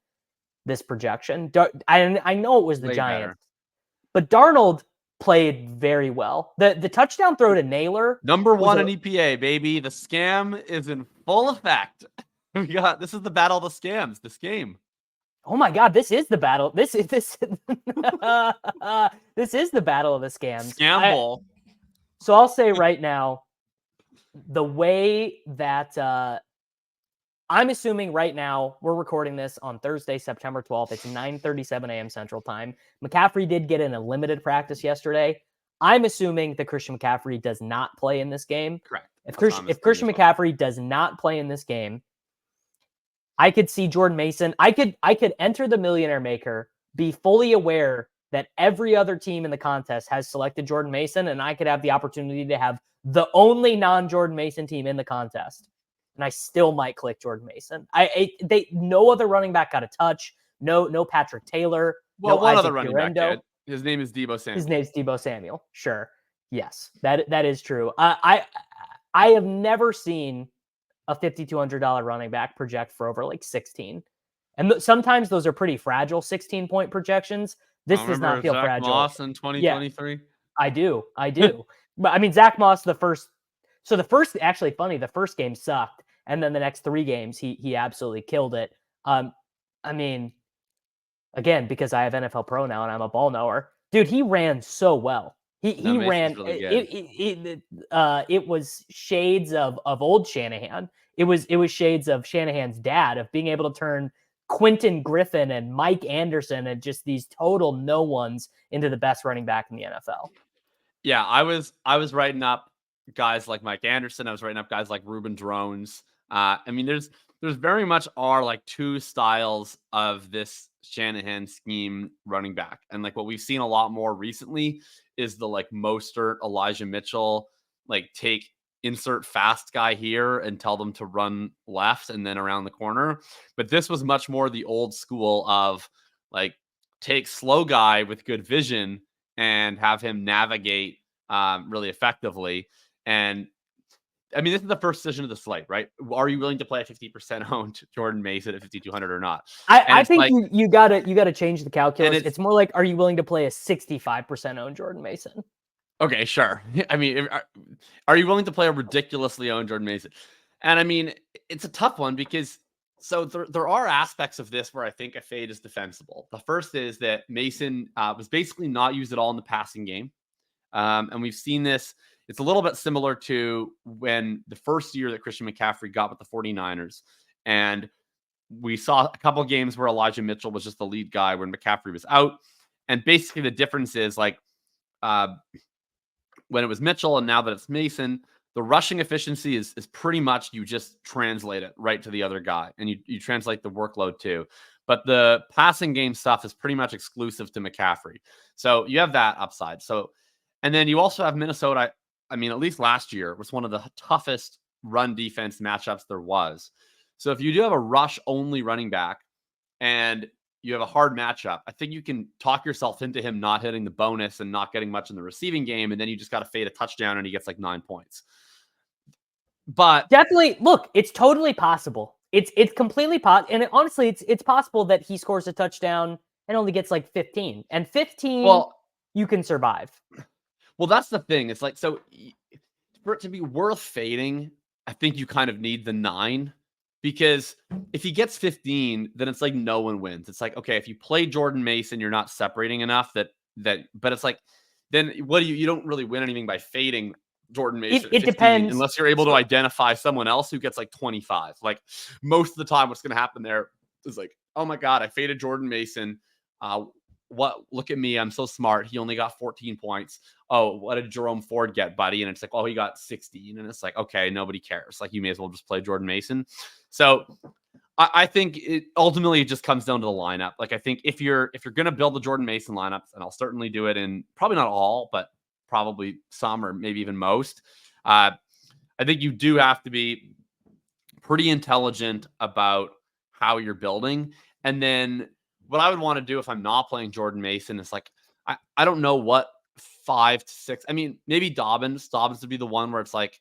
this projection. I know it was the Giants, but Darnold played very well. The touchdown throw to Naylor. Number 1 in EPA, baby. The scam is in full effect. This is the battle of the scams, this game. Oh my God, this is the battle. This is this is the battle of the scams. Scamble. So I'll say right now, the way that I'm assuming right now, we're recording this on Thursday, September 12th. It's 9:37 a.m. Central Time. McCaffrey did get in a limited practice yesterday. I'm assuming that Christian McCaffrey does not play in this game. Correct. If Christian McCaffrey does not play in this game, I could see Jordan Mason. I could enter the Millionaire Maker, be fully aware that every other team in the contest has selected Jordan Mason, and I could have the opportunity to have the only non-Jordan Mason team in the contest, and I still might click Jordan Mason. No other running back got a touch. No Patrick Taylor. Well, no one Isaac other running Guerrero. back did. His name is Debo Samuel. His name's Debo Samuel. Sure. Yes, that is true. I have never seen a $5,200 running back project for over 16. And sometimes those are pretty fragile 16-point projections. This does not feel Zach fragile. Moss in 2023? Yeah, I do. But I mean, Zach Moss, the first game sucked. And then the next 3 games, he absolutely killed it. I mean, again, because I have NFL Pro now and I'm a ball knower, dude, he ran so well. He ran. Really it was shades of old Shanahan. It was shades of Shanahan's dad, of being able to turn Quentin Griffin and Mike Anderson and just these total no ones into the best running back in the NFL. Yeah, I was writing up guys like Mike Anderson. I was writing up guys like Ruben Drones. I mean, there's very much are 2 styles of this Shanahan scheme running back. And what we've seen a lot more recently is the Mostert, Elijah Mitchell, insert fast guy here and tell them to run left and then around the corner. But this was much more the old school of take slow guy with good vision and have him navigate really effectively. And I mean, this is the first decision of the slate, right? Are you willing to play a 50% owned Jordan Mason at 5,200 or not? I think you gotta change the calculus. It's more are you willing to play a 65% owned Jordan Mason? Okay, sure. I mean, are you willing to play a ridiculously owned Jordan Mason? And I mean, it's a tough one because there are aspects of this where I think a fade is defensible. The first is that Mason was basically not used at all in the passing game. And we've seen this It's a little bit similar to when the first year that Christian McCaffrey got with the 49ers. And we saw a couple games where Elijah Mitchell was just the lead guy when McCaffrey was out. And basically the difference is like when it was Mitchell and now that it's Mason, the rushing efficiency is pretty much you just translate it right to the other guy and you translate the workload too. But the passing game stuff is pretty much exclusive to McCaffrey. So you have that upside. So, and then you also have Minnesota. I mean, at least last year was one of the toughest run defense matchups there was. So if you do have a rush only running back and you have a hard matchup, I think you can talk yourself into him not hitting the bonus and not getting much in the receiving game. And then you just got to fade a touchdown and he gets like 9 points. But definitely, look, it's totally possible. It's completely possible. And honestly, it's possible that he scores a touchdown and only gets like 15. And 15, you can survive. Well, that's the thing. It's like, so for it to be worth fading, I think you kind of need the 9. Because if he gets 15, then it's like no one wins. It's like, okay, if you play Jordan Mason, you're not separating enough but it's like, then what do you don't really win anything by fading Jordan Mason. It depends. Unless you're able to identify someone else who gets like 25. Like most of the time, what's going to happen there is like, oh my God, I faded Jordan Mason. Look at me. I'm so smart. He only got 14 points. Oh, what did Jerome Ford get, buddy? And it's like, oh, he got 16. And it's like, okay, nobody cares. Like you may as well just play Jordan Mason. So I think it ultimately just comes down to the lineup. Like I think if you're going to build the Jordan Mason lineups, and I'll certainly do it in probably not all, but probably some or maybe even most. I think you do have to be pretty intelligent about how you're building. And then what I would want to do if I'm not playing Jordan Mason is like, I don't know what 5 to 6. I mean, maybe Dobbins would be the one where it's like,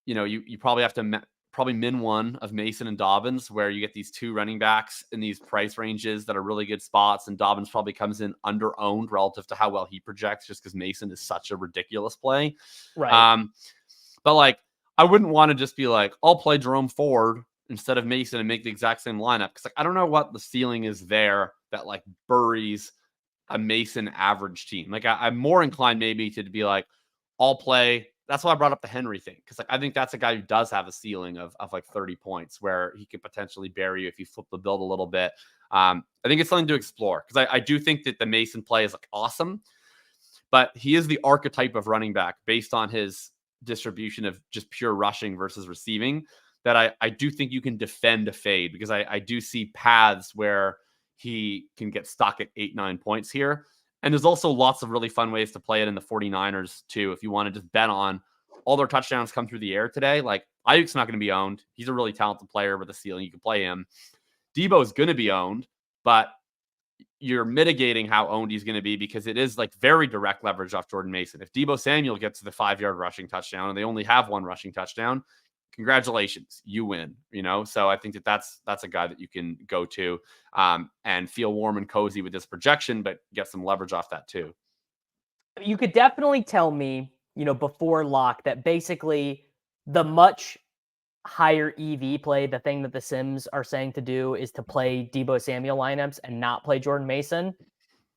you know, you probably have to probably min one of Mason and Dobbins, where you get these two running backs in these price ranges that are really good spots. And Dobbins probably comes in under owned relative to how well he projects, just because Mason is such a ridiculous play. Right. But like, I wouldn't want to just be like, I'll play Jerome Ford instead of Mason and make the exact same lineup. Cause like, I don't know what the ceiling is there that like buries a Mason average team. Like I'm more inclined maybe to be like, I'll play. That's why I brought up the Henry thing. Cause like, I think that's a guy who does have a ceiling of like 30 points where he could potentially bury you if you flip the build a little bit. I think it's something to explore. Cause I do think that the Mason play is like awesome, but he is the archetype of running back based on his distribution of just pure rushing versus receiving that I do think you can defend a fade, because I do see paths where he can get stuck at 8-9 points here. And there's also lots of really fun ways to play it in the 49ers too. If you want to just bet on all their touchdowns come through the air today, like Ayuk's not going to be owned. He's a really talented player with a ceiling. You can play him. Debo is going to be owned, but you're mitigating how owned he's going to be because it is like very direct leverage off Jordan Mason. If Debo Samuel gets to the 5-yard rushing touchdown and they only have one rushing touchdown, congratulations, you win, you know? So I think that's a guy that you can go to and feel warm and cozy with this projection, but get some leverage off that too. You could definitely tell me, you know, before lock that basically the much higher EV play, the thing that the Sims are saying to do is to play Debo Samuel lineups and not play Jordan Mason.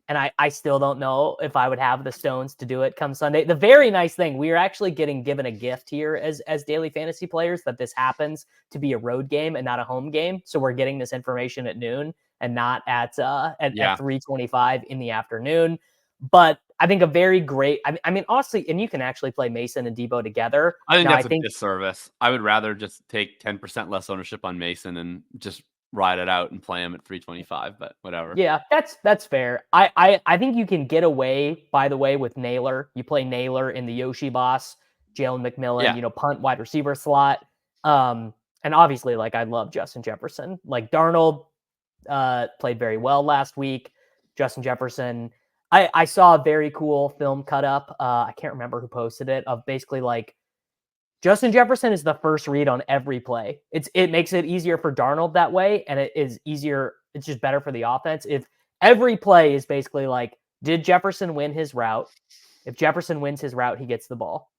And I still don't know if I would have the stones to do it come Sunday. The very nice thing, we are actually getting given a gift here as daily fantasy players that this happens to be a road game and not a home game. So we're getting this information at noon and not at 3:25 in the afternoon. But I think a very great, I mean, honestly, and you can actually play Mason and Debo together. I think that's a disservice. I would rather just take 10% less ownership on Mason and just ride it out and play him at 325, but whatever. Yeah, that's fair. I think you can get away, by the way, with Naylor. You play Naylor in the Yoshi Boss, Jalen McMillan, you know, punt wide receiver slot. And obviously, like, I love Justin Jefferson. Like, Darnold played very well last week. Justin Jefferson, I saw a very cool film cut up. I can't remember who posted it, of basically like Justin Jefferson is the first read on every play. It makes it easier for Darnold that way, and it is easier. It's just better for the offense. If every play is basically like, did Jefferson win his route? If Jefferson wins his route, he gets the ball.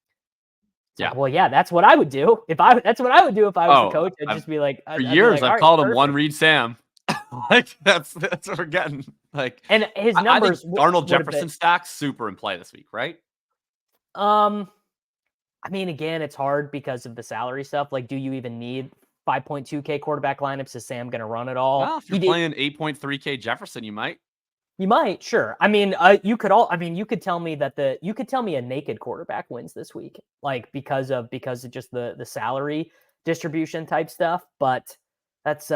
Yeah. Like, well, yeah, that's what I would do. That's what I would do if I was the coach. I'd just be like, for years, I've called him one read Sam. Like that's what we're getting. Like, and his numbers. I think Darnold Jefferson stack super in play this week, right? I mean, again, it's hard because of the salary stuff. Like, do you even need 5.2K quarterback lineups? Is Sam going to run it all? Well, if you're playing 8.3K Jefferson, you might. You might, sure. I mean, you could you could tell me that you could tell me a naked quarterback wins this week, like because of just the salary distribution type stuff. But that's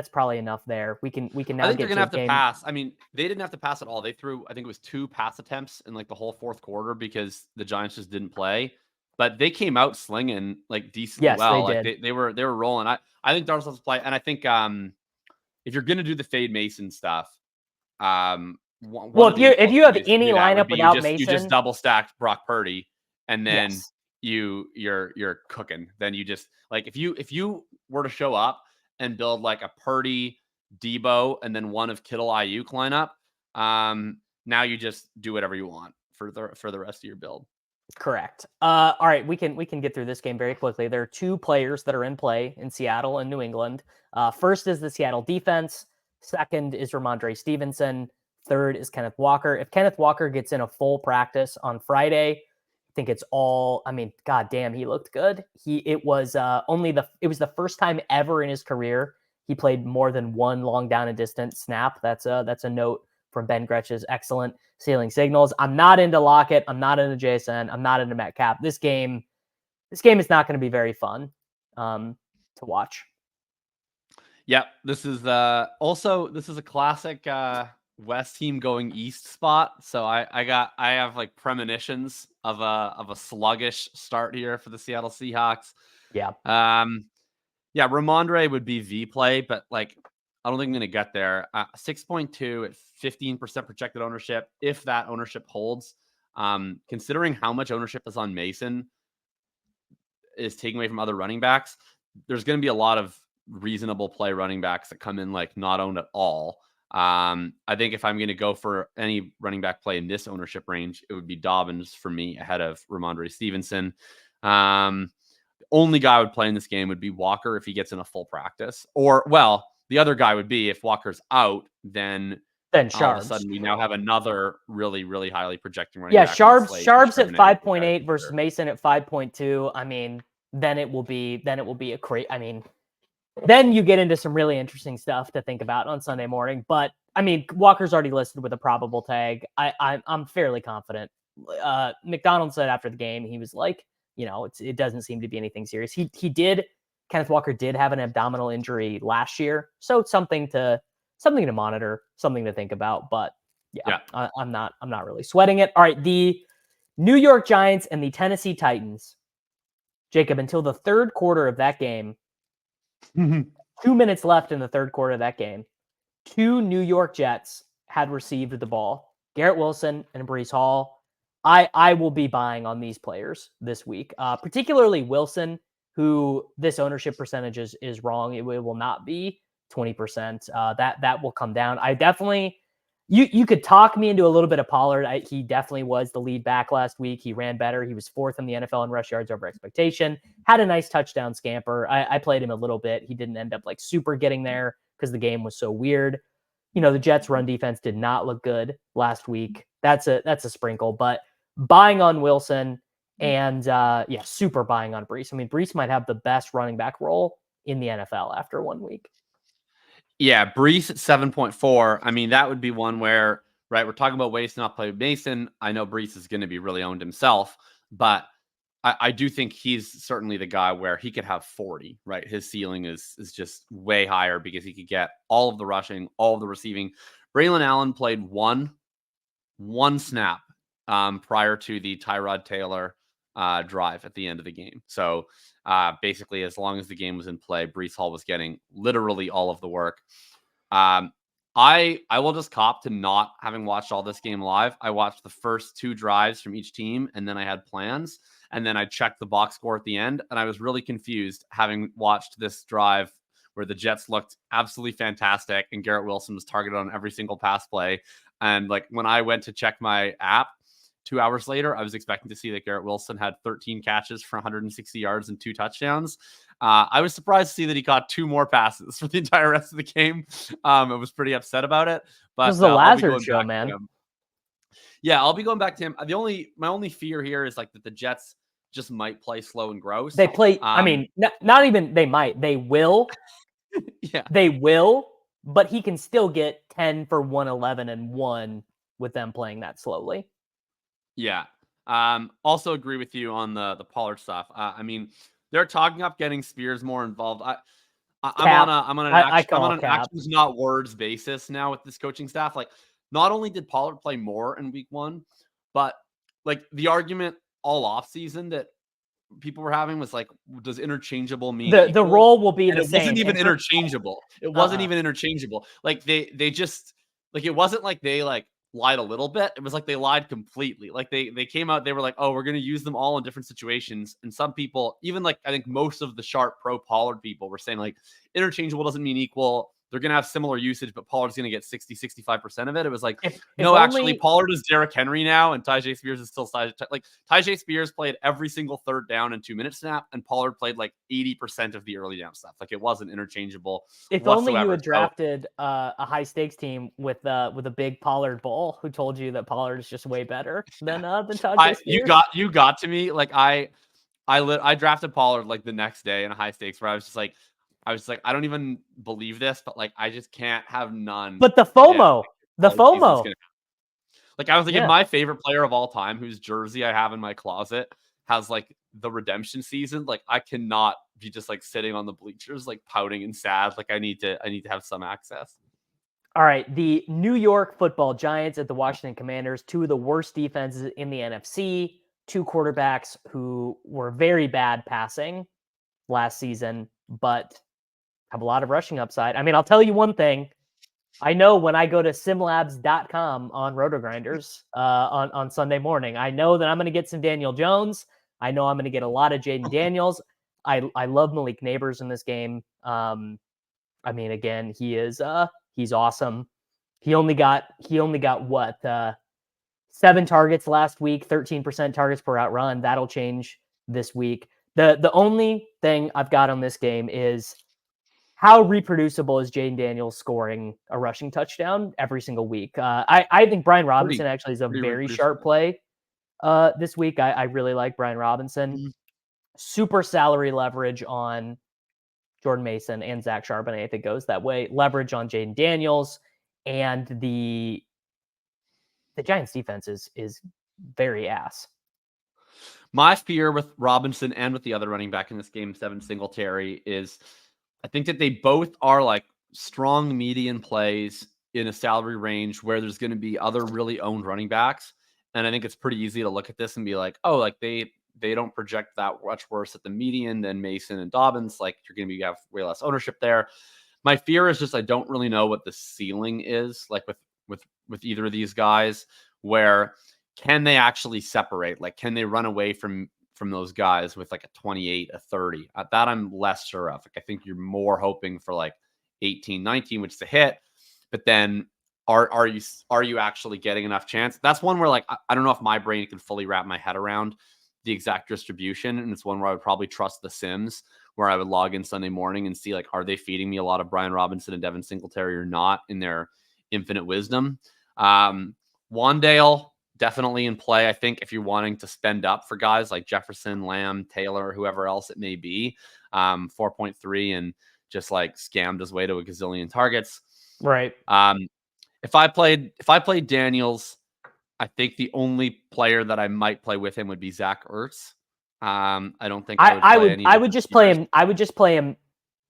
probably enough there. We can now I think get they're gonna to have the to game. pass. I mean, they didn't have to pass at all. They threw, I think it was 2 pass attempts in like the whole fourth quarter because the Giants just didn't play. But they came out slinging like decently Yes, they well. Like did. they were rolling. I think Darnold has to play, and I think if you're gonna do the fade Mason stuff, Well, if you have any lineup without you just Mason, double stacked Brock Purdy, and then yes, you're cooking. Then you just like if you were to show up and build like a Purdy, Debo, and then one of Kittle Ayuk lineup, now you just do whatever you want for the rest of your build. correct. All right, we can get through this game very quickly. There are 2 players that are in play in Seattle and New England. First is the Seattle defense. Second is Ramondre Stevenson. Third is Kenneth Walker. If Kenneth Walker gets in a full practice on Friday, I think it's all. I mean, god damn, he looked good. It was the first time ever in his career he played more than one long down and distance snap. That's a note from Ben Gretch's excellent ceiling signals. I'm not into Lockett. I'm not into Jason. I'm not into Metcalf. This game is not going to be very fun to watch. Yep, this is a classic West team going east spot. So I have like premonitions of a sluggish start here for the Seattle Seahawks. Yeah. Yeah, Ramondre would be V play, but like I don't think I'm going to get there. 6.2 at 15% projected ownership. If that ownership holds, considering how much ownership is on Mason is taking away from other running backs, there's going to be a lot of reasonable play running backs that come in like not owned at all. I think if I'm going to go for any running back play in this ownership range, it would be Dobbins for me ahead of Ramondre Stevenson. The only guy I would play in this game would be Walker if he gets in a full practice. Or, well, the other guy would be if Walker's out, then all of a sudden we now have another really, really highly projecting running back. Yeah, Sharp's at 5.8 versus Mason at 5.2. I mean, then it will be a crazy. I mean, then you get into some really interesting stuff to think about on Sunday morning. But I mean, Walker's already listed with a probable tag. I'm fairly confident. McDonald said after the game, he was like, it doesn't seem to be anything serious. Kenneth Walker did have an abdominal injury last year, so it's something to monitor, something to think about. But yeah. I'm not really sweating it. All right, the New York Giants and the Tennessee Titans. Jacob, until the third quarter of that game, 2 minutes left in the third quarter of that game, 2 New York Jets had received the ball. Garrett Wilson and Breece Hall. I will be buying on these players this week, particularly Wilson, who this ownership percentage is wrong. It will not be 20%. That will come down. I definitely, you could talk me into a little bit of Pollard. He definitely was the lead back last week. He ran better. He was 4th in the NFL in rush yards over expectation. Had a nice touchdown scamper. I played him a little bit. He didn't end up like super getting there because the game was so weird. The Jets' run defense did not look good last week. That's a sprinkle, but buying on Wilson and super buying on Breece. I mean, Breece might have the best running back role in the NFL after 1 week. Yeah, Breece at 7.4. I mean, that would be one where, right, we're talking about ways to not play Mason. I know Breece is going to be really owned himself, but I do think he's certainly the guy where he could have 40, right? His ceiling is just way higher because he could get all of the rushing, all of the receiving. Braylon Allen played one snap prior to the Tyrod Taylor drive at the end of the game. So basically, as long as the game was in play, Breece Hall was getting literally all of the work. I will just cop to not having watched all this game live. I watched the first 2 drives from each team, and then I had plans, and then I checked the box score at the end, and I was really confused having watched this drive where the Jets looked absolutely fantastic, and Garrett Wilson was targeted on every single pass play. And like when I went to check my app 2 hours later, I was expecting to see that Garrett Wilson had 13 catches for 160 yards and 2 touchdowns. I was surprised to see that he caught 2 more passes for the entire rest of the game. I was pretty upset about it. But this is the Lazard show, man. Yeah, I'll be going back to him. My only fear here is like that the Jets just might play slow and gross. They play. I mean, not even they might. They will. Yeah, They will. But he can still get 10 for 111 and 1 with them playing that slowly. Yeah. Also agree with you on the Pollard stuff. I mean, they're talking up getting Spears more involved. I'm on an actions not words basis now with this coaching staff. Like, not only did Pollard play more in week 1, but like the argument all off season that people were having was like, does interchangeable mean the role will be and the it same? Wasn't even interchangeable. It wasn't even interchangeable. Like they just like it wasn't like they like lied a little bit. It was like they lied completely. Like they came out, they were like, oh, we're gonna use them all in different situations. And some people, even like I think most of the sharp pro Pollard people were saying like interchangeable doesn't mean equal. They're going to have similar usage, but Pollard's going to get 65% of it. It was like, actually, Pollard is Derrick Henry now, and Tyjae Spears is still like Tyjae Spears played every single third down and 2-minute snap, and Pollard played like 80% of the early down stuff. Like it wasn't interchangeable. If only you had drafted a high stakes team with a big Pollard bull who told you that Pollard is just way better than Tyjae Spears. You got to me. Like I drafted Pollard like the next day in a high stakes where I was like, I don't even believe this, but like, I just can't have none. But the FOMO, like, I was like, if my favorite player of all time, whose jersey I have in my closet, has like the redemption season, like I cannot be just like sitting on the bleachers, like pouting and sad. Like I need to have some access. All right. The New York Football Giants at the Washington Commanders, two of the worst defenses in the NFC, two quarterbacks who were very bad passing last season, but have a lot of rushing upside. I mean, I'll tell you one thing. I know when I go to simlabs.com on rotogrinders on Sunday morning, I know that I'm going to get some Daniel Jones. I know I'm going to get a lot of Jaden Daniels. I love Malik Neighbors in this game. I mean, again, he's awesome. He only got what 7 targets last week, 13% targets per out run. That'll change this week. The only thing I've got on this game is how reproducible is Jaden Daniels scoring a rushing touchdown every single week. I think Brian Robinson actually is a very sharp play this week. I really like Brian Robinson. Mm-hmm. Super salary leverage on Jordan Mason and Zach Charbonnet, if it goes that way. Leverage on Jaden Daniels, and the Giants defense is very ass. My fear with Robinson and with the other running back in this game, Devin Singletary, is I think that they both are like strong median plays in a salary range where there's going to be other really owned running backs. And I think it's pretty easy to look at this and be like, oh, like they don't project that much worse at the median than Mason and Dobbins. Like you're going to have way less ownership there. My fear is just I don't really know what the ceiling is like with either of these guys. Where can they actually separate? Like, can they run away from those guys with like a 28, a 30? That I'm less sure of. Like, I think you're more hoping for like 18, 19, which is a hit. But then are you actually getting enough chance? That's one where like I don't know if my brain can fully wrap my head around the exact distribution. And it's one where I would probably trust the Sims, where I would log in Sunday morning and see like, are they feeding me a lot of Brian Robinson and Devin Singletary or not in their infinite wisdom? Wandale definitely in play. I think if you're wanting to spend up for guys like Jefferson, Lamb, Taylor, whoever else it may be, 4.3 and just like scammed his way to a gazillion targets. Right. If I played Daniels, I think the only player that I might play with him would be Zach Ertz. I don't think I would just play him. I would just play him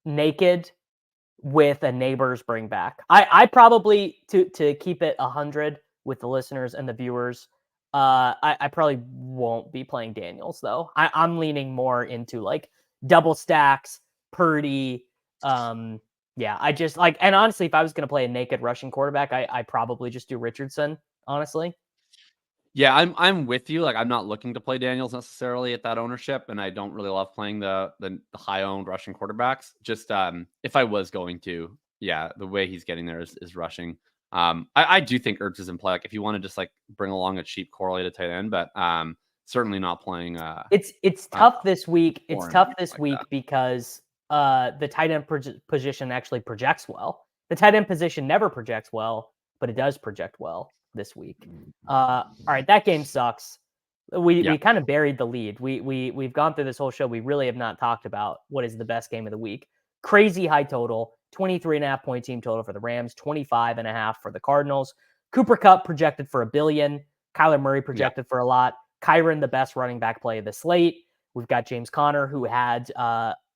naked with a neighbor's bring back. I probably to keep it 100 with the listeners and the viewers. I probably won't be playing Daniels though. I'm leaning more into like double stacks, Purdy. Yeah, I just like, and honestly, if I was going to play a naked rushing quarterback, I probably just do Richardson, honestly. Yeah, I'm with you. Like, I'm not looking to play Daniels necessarily at that ownership, and I don't really love playing the high owned rushing quarterbacks. Just if I was going to, yeah, the way he's getting there is rushing. I do think Ertz is in play. Like, if you want to just like bring along a cheap correlated tight end, but certainly not playing. It's tough this week. It's tough this week because the tight end position actually projects well. The tight end position never projects well, but it does project well this week. All right, that game sucks. We kind of buried the lead. We've gone through this whole show. We really have not talked about what is the best game of the week. Crazy high total, 23.5 point team total for the Rams, 25.5 for the Cardinals. Cooper Kupp projected for $1 billion. Kyler Murray projected for a lot. Kyren, the best running back play of the slate. We've got James Conner, who had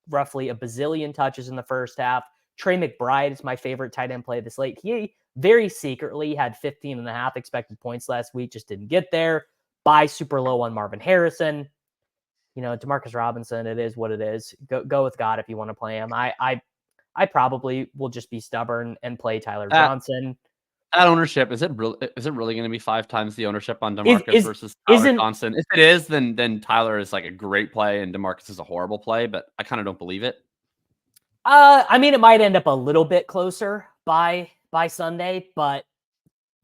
roughly a bazillion touches in the first half. Trey McBride is my favorite tight end play of the slate. He very secretly had 15.5 expected points last week, just didn't get there. Buy super low on Marvin Harrison. Demarcus Robinson, it is what it is. Go with God if you want to play him. I probably will just be stubborn and play Tyler Johnson. That ownership, is it really going to be 5 times the ownership on DeMarcus versus Tyler Johnson? If it is, then Tyler is like a great play and DeMarcus is a horrible play, but I kind of don't believe it. It might end up a little bit closer by Sunday, but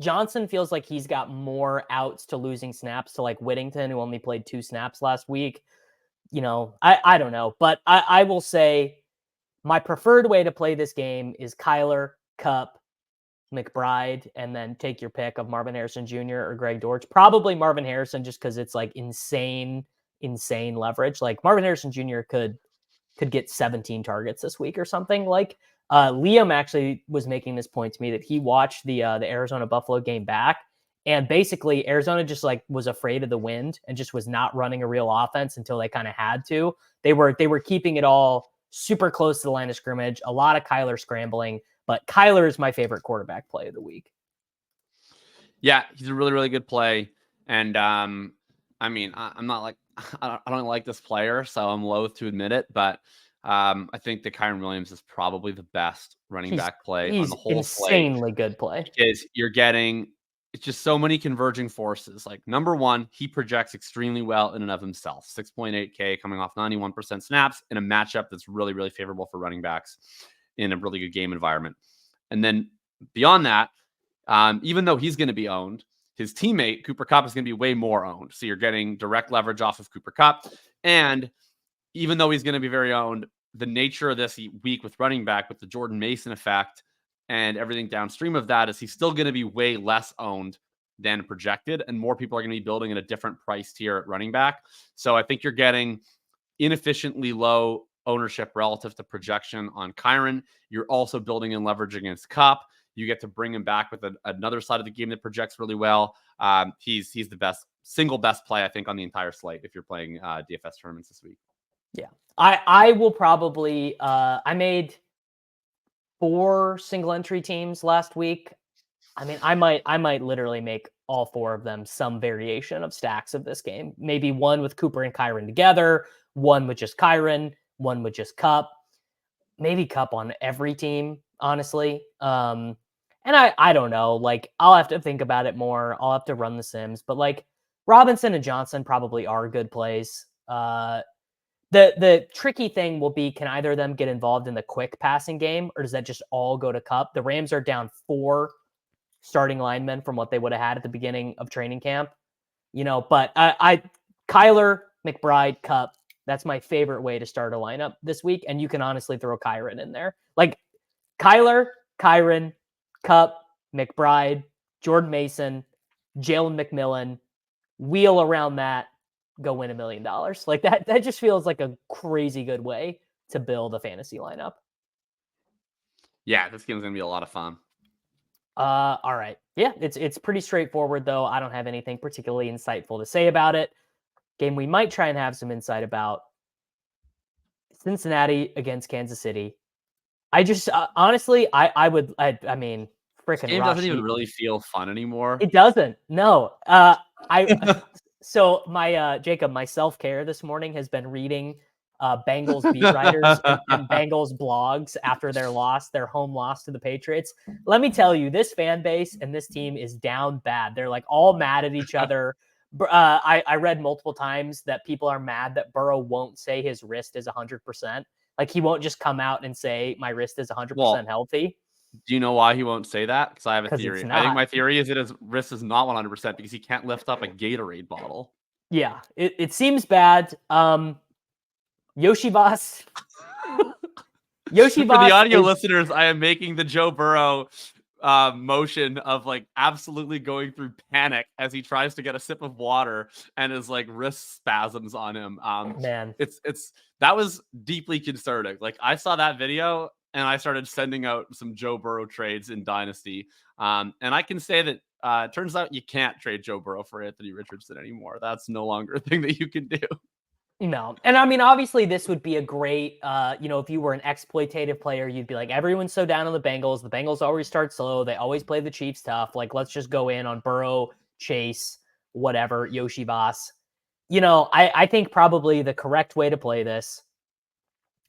Johnson feels like he's got more outs to losing snaps to like Whittington, who only played 2 snaps last week. I don't know, but I will say my preferred way to play this game is Kyler, Kupp, McBride, and then take your pick of Marvin Harrison Jr. or Greg Dortch. Probably Marvin Harrison, just because it's like insane leverage. Like Marvin Harrison Jr. could get 17 targets this week or something. Like Liam actually was making this point to me that he watched the Arizona Buffalo game back, and basically Arizona just like was afraid of the wind and just was not running a real offense until they kind of had to. They were keeping it all super close to the line of scrimmage. A lot of Kyler scrambling. But Kyler is my favorite quarterback play of the week. Yeah, he's a really, really good play. And I'm not like, I don't like this player, so I'm loath to admit it. But I think that Kyren Williams is probably the best running back play on the whole slate. Insanely good play. Because you're getting, it's just so many converging forces. Like number one, he projects extremely well in and of himself. 6.8K coming off 91% snaps in a matchup that's really, really favorable for running backs in a really good game environment. And then beyond that, even though he's going to be owned, his teammate, Cooper Kupp, is going to be way more owned. So you're getting direct leverage off of Cooper Kupp. And even though he's going to be very owned, the nature of this week with running back, with the Jordan Mason effect and everything downstream of that, is he's still going to be way less owned than projected. And more people are going to be building at a different price tier at running back. So I think you're getting inefficiently low ownership relative to projection on Kyren. You're also building in leverage against Kupp. You get to bring him back with another side of the game that projects really well. He's the single best play, I think, on the entire slate if you're playing DFS tournaments this week. Yeah, I will probably. I made 4 single entry teams last week. I might literally make all 4 of them some variation of stacks of this game. Maybe one with Cooper and Kyren together, one with just Kyren, one with just Kupp, maybe Kupp on every team, honestly. And I don't know, like I'll have to think about it more. I'll have to run the sims, but like Robinson and Johnson probably are good plays. The tricky thing will be, can either of them get involved in the quick passing game, or does that just all go to Kupp? The Rams are down 4 starting linemen from what they would have had at the beginning of training camp, but Kyler, McBride, Kupp, that's my favorite way to start a lineup this week. And you can honestly throw Kyren in there. Like Kyler, Kyren, Kupp, McBride, Jordan Mason, Jalen McMillan, wheel around that, go win $1 million. Like that just feels like a crazy good way to build a fantasy lineup. Yeah, this game's going to be a lot of fun. All right. Yeah, it's pretty straightforward, though. I don't have anything particularly insightful to say about it. Game we might try and have some insight about: Cincinnati against Kansas City. I just honestly, I mean, freaking game doesn't even really feel fun anymore. It doesn't. No. So my Jacob, my self-care this morning has been reading Bengals beat writers and Bengals blogs after their home loss to the Patriots. Let me tell you, this fan base and this team is down bad. They're like all mad at each other. I read multiple times that people are mad that Burrow won't say his wrist is 100%. Like he won't just come out and say my wrist is 100% healthy. Do you know why he won't say that? Because I have a theory. I think my theory is that his wrist is not 100% because he can't lift up a Gatorade bottle. Yeah, it seems bad. Yoshivas. For the audio listeners, I am making the Joe Burrow motion of like absolutely going through panic as he tries to get a sip of water and his like wrist spasms on him. Man. It's that was deeply concerning. Like I saw that video and I started sending out some Joe Burrow trades in Dynasty. And I can say that it turns out you can't trade Joe Burrow for Anthony Richardson anymore. That's no longer a thing that you can do. No. And I mean, obviously, this would be a great, if you were an exploitative player, you'd be like, everyone's so down on the Bengals. The Bengals always start slow. They always play the Chiefs tough. Like, let's just go in on Burrow, Chase, whatever, Yoshi Boss. I think probably the correct way to play this.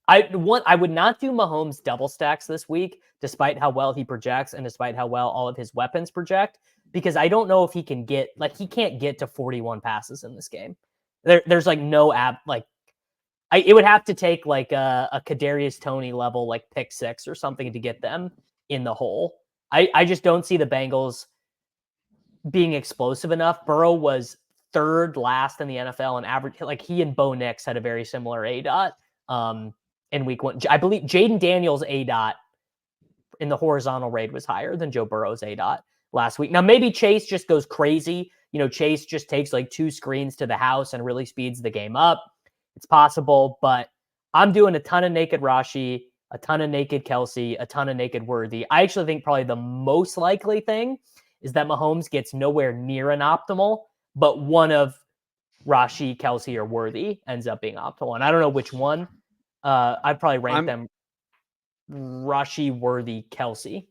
I would not do Mahomes double stacks this week, despite how well he projects and despite how well all of his weapons project, because I don't know if he can't get to 41 passes in this game. There's like no it would have to take like a Kadarius Toney level like pick six or something to get them in the hole. I just don't see the Bengals being explosive enough. Burrow was third last in the NFL in average. Like he and Bo Nix had a very similar ADOT in week one. I believe Jaden Daniels ADOT in the horizontal raid was higher than Joe Burrow's ADOT last week. Now maybe Chase just goes crazy. Chase just takes like 2 screens to the house and really speeds the game up. It's possible, but I'm doing a ton of naked Rashi, a ton of naked Kelsey, a ton of naked Worthy. I actually think probably the most likely thing is that Mahomes gets nowhere near an optimal, but one of Rashi, Kelsey, or Worthy ends up being optimal. And I don't know which one. I'd probably rank them Rashi, Worthy, Kelsey.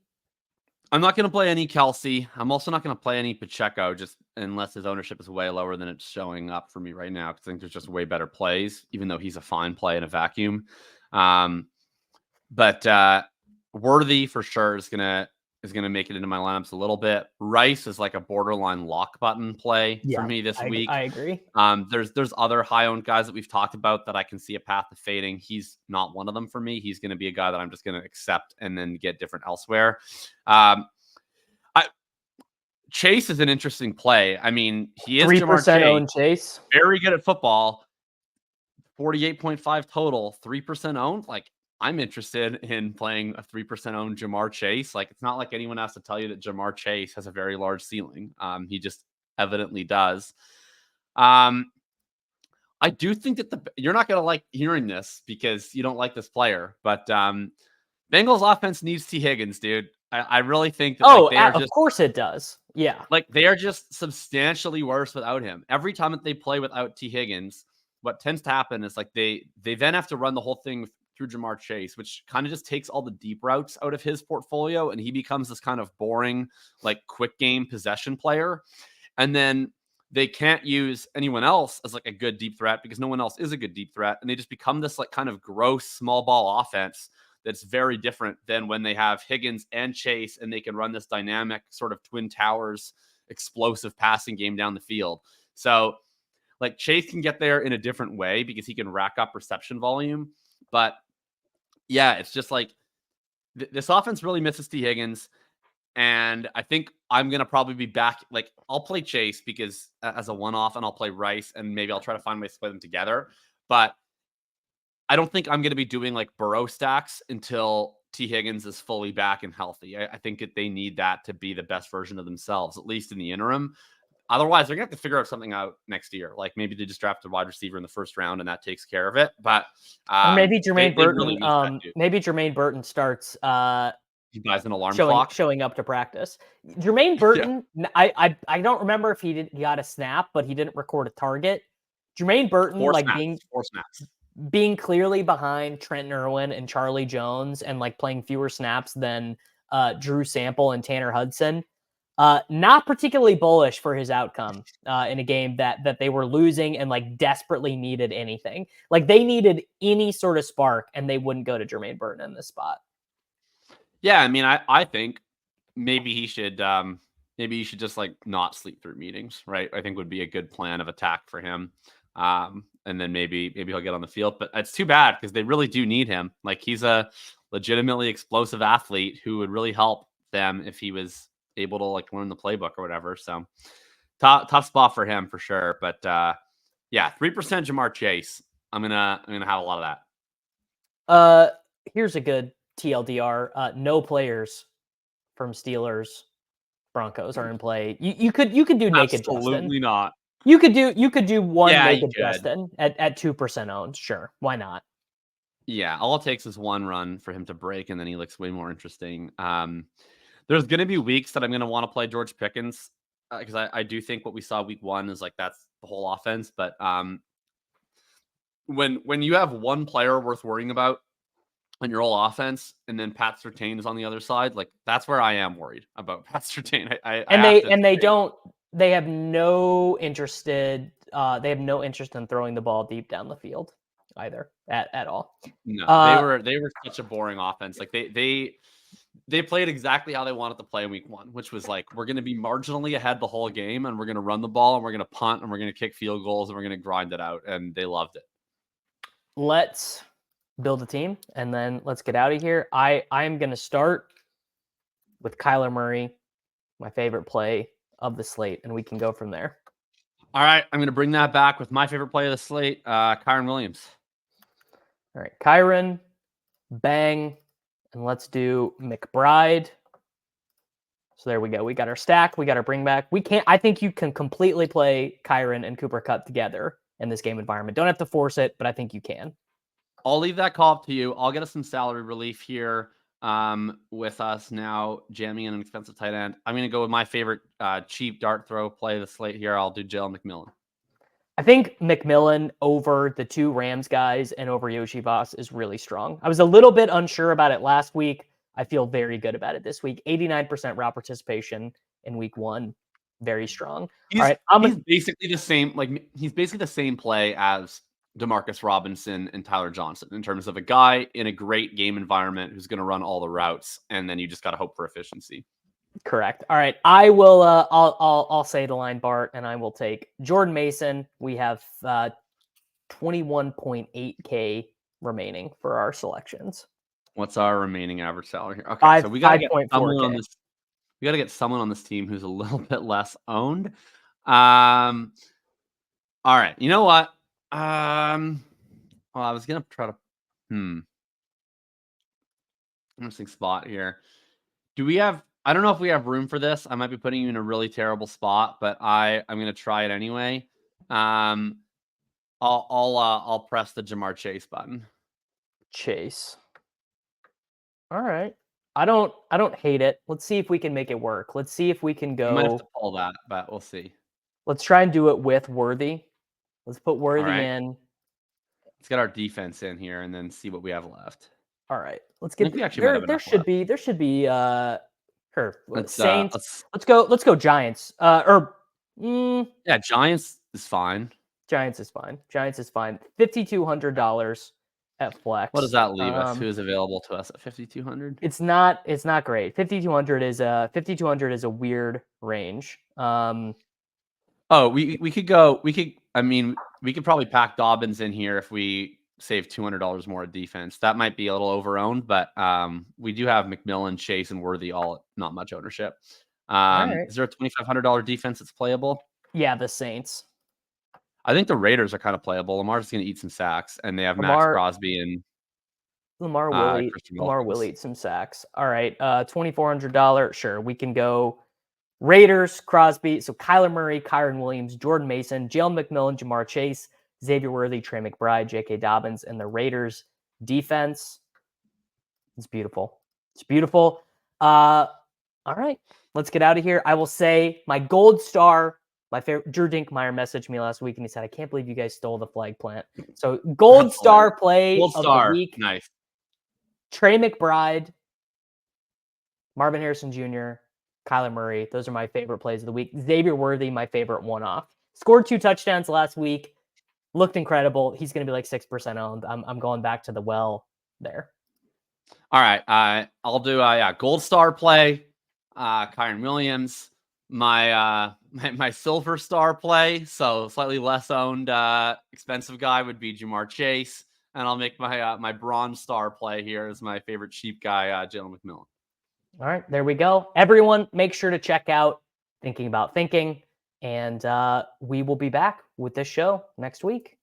I'm not going to play any Kelsey. I'm also not going to play any Pacheco, just unless his ownership is way lower than it's showing up for me right now. Because I think there's just way better plays, even though he's a fine play in a vacuum. But Worthy for sure is gonna make it into my lineups a little bit. Rice is like a borderline lock button play for me this week. I agree. There's other high owned guys that we've talked about that I can see a path to fading. He's not one of them for me. He's going to be a guy that I'm just going to accept and then get different elsewhere. Chase is an interesting play. I mean, he is 3% owned Chase. Very good at football. 48.5 total, 3% owned. Like, I'm interested in playing a 3% owned Jamar Chase. Like, it's not like anyone has to tell you that Jamar Chase has a very large ceiling. He just evidently does. I do think that you're not going to like hearing this because you don't like this player, but Bengals offense needs T. Higgins, dude. I really think that of course it does. Yeah. Like they are just substantially worse without him. Every time that they play without T. Higgins, what tends to happen is like they then have to run the whole thing through Jamar Chase, which kind of just takes all the deep routes out of his portfolio. And he becomes this kind of boring, like quick game possession player. And then they can't use anyone else as like a good deep threat because no one else is a good deep threat. And they just become this like kind of gross small ball offense that's very different than when they have Higgins and Chase and they can run this dynamic sort of Twin Towers explosive passing game down the field. So like Chase can get there in a different way because he can rack up reception volume. But yeah, it's just like this offense really misses T. Higgins. And I think I'm going to probably be back. Like I'll play Chase because as a one-off and I'll play Rice and maybe I'll try to find ways to play them together. But I don't think I'm going to be doing like Burrow stacks until T. Higgins is fully back and healthy. I think that they need that to be the best version of themselves, at least in the interim. Otherwise, they're going to have to figure out something out next year. Like maybe they just draft a wide receiver in the first round and that takes care of it. But or maybe Jermaine Burton. Maybe Jermaine Burton starts. He buys an alarm clock, showing up to practice. Jermaine Burton. Yeah. I don't remember if he got a snap, but he didn't record a target. Jermaine Burton, four snaps. Being clearly behind Trent Irwin and Charlie Jones and like playing fewer snaps than Drew Sample and Tanner Hudson. Not particularly bullish for his outcome in a game that they were losing and like desperately needed anything. Like they needed any sort of spark and they wouldn't go to Jermaine Burton in this spot. Yeah, I mean, I think maybe he should maybe you should just like not sleep through meetings, right? I think would be a good plan of attack for him. And then maybe he'll get on the field, but it's too bad because they really do need him. Like he's a legitimately explosive athlete who would really help them if he was able to like learn the playbook or whatever. So tough spot for him for sure. But yeah, 3% Jamar Chase. I'm gonna have a lot of that. Here's a good TLDR. No players from Steelers Broncos are in play. You could do naked Justin. Absolutely not. You could do one Yeah, you naked could. Justin at 2% owned. Sure, why not? Yeah, all it takes is one run for him to break, and then he looks way more interesting. There's going to be weeks that I'm going to want to play George Pickens because I do think what we saw week 1 is like that's the whole offense. But when you have one player worth worrying about on your whole offense, and then Pat Surtain is on the other side, like that's where I am worried about Pat Surtain. They have no interest in throwing the ball deep down the field either at all. No, they were such a boring offense. Like they played exactly how they wanted to play in week 1, which was like, we're going to be marginally ahead the whole game, and we're going to run the ball, and we're going to punt, and we're going to kick field goals, and we're going to grind it out. And they loved it. Let's build a team, and then let's get out of here. I'm going to start with Kyler Murray, my favorite play of the slate, and we can go from there. All right, I'm going to bring that back with my favorite play of the slate, Kyren Williams. All right, Kyren, bang, and let's do McBride. So there we go. We got our stack. We got our bring back. I think you can completely play Kyren and Cooper Kupp together in this game environment. Don't have to force it, but I think you can. I'll leave that call up to you. I'll get us some salary relief here with us now, jamming in an expensive tight end. I'm going to go with my favorite cheap dart throw play of the slate here. I'll do Jalen McMillan. I think McMillan over the 2 Rams guys and over Yoshi Voss is really strong. I was a little bit unsure about it last week. I feel very good about it this week. 89% route participation in week 1. Very strong. He's, all right, he's basically the same. Like he's basically the same play as Demarcus Robinson and Tyler Johnson in terms of a guy in a great game environment who's going to run all the routes, and then you just got to hope for efficiency. Correct. All right, I will. I'll say the line, Bart, and I will take Jordan Mason. We have 21.8K remaining for our selections. What's our remaining average salary here? Okay, so we got to get someone on this. We got to get someone on this team who's a little bit less owned. All right, you know what? Well, I was gonna try to. Interesting spot here. Do we have? I don't know if we have room for this. I might be putting you in a really terrible spot, but I'm gonna try it anyway. I'll press the Jamar Chase button. Chase. All right. I don't hate it. Let's see if we can make it work. Let's see if we can go. I might have to pull that, but we'll see. Let's try and do it with Worthy. Let's put Worthy in. Let's get our defense in here and then see what we have left. All right. Let's get there should be Saints. Let's go Giants. Yeah, Giants is fine. Giants is fine. $5,200 at flex. What does that leave us? Who is available to us at 5,200? It's not great. 5,200 is a weird range. We could go. We could probably pack Dobbins in here if we save $200 more at defense. That might be a little overowned, but we do have McMillan, Chase, and Worthy all at not much ownership. Right. Is there a $2,500 defense that's playable? Yeah, the Saints. I think the Raiders are kind of playable. Lamar's going to eat some sacks, and they have Max Crosby and Lamar will eat some sacks. All right, $2,400. Sure, we can go Raiders, Crosby. So Kyler Murray, Kyren Williams, Jordan Mason, Jalen McMillan, Jamar Chase, Xavier Worthy, Trey McBride, J.K. Dobbins, and the Raiders defense. It's beautiful. All right, let's get out of here. I will say my gold star. My favorite, Drew Dinkmeyer messaged me last week and he said, I can't believe you guys stole the flag plant. So gold star play of the week. Nice. Trey McBride, Marvin Harrison Jr., Kyler Murray. Those are my favorite plays of the week. Xavier Worthy, my favorite one-off. Scored 2 touchdowns last week. Looked incredible. He's going to be like 6% owned. I'm going back to the well there. All right. I'll do gold star play. Kyren Williams. My silver star play, so slightly less owned expensive guy would be Jamar Chase, and I'll make my bronze star play here as my favorite cheap guy, Jalen McMillan. All right, there we go. Everyone, make sure to check out Thinking About Thinking, and we will be back with this show next week.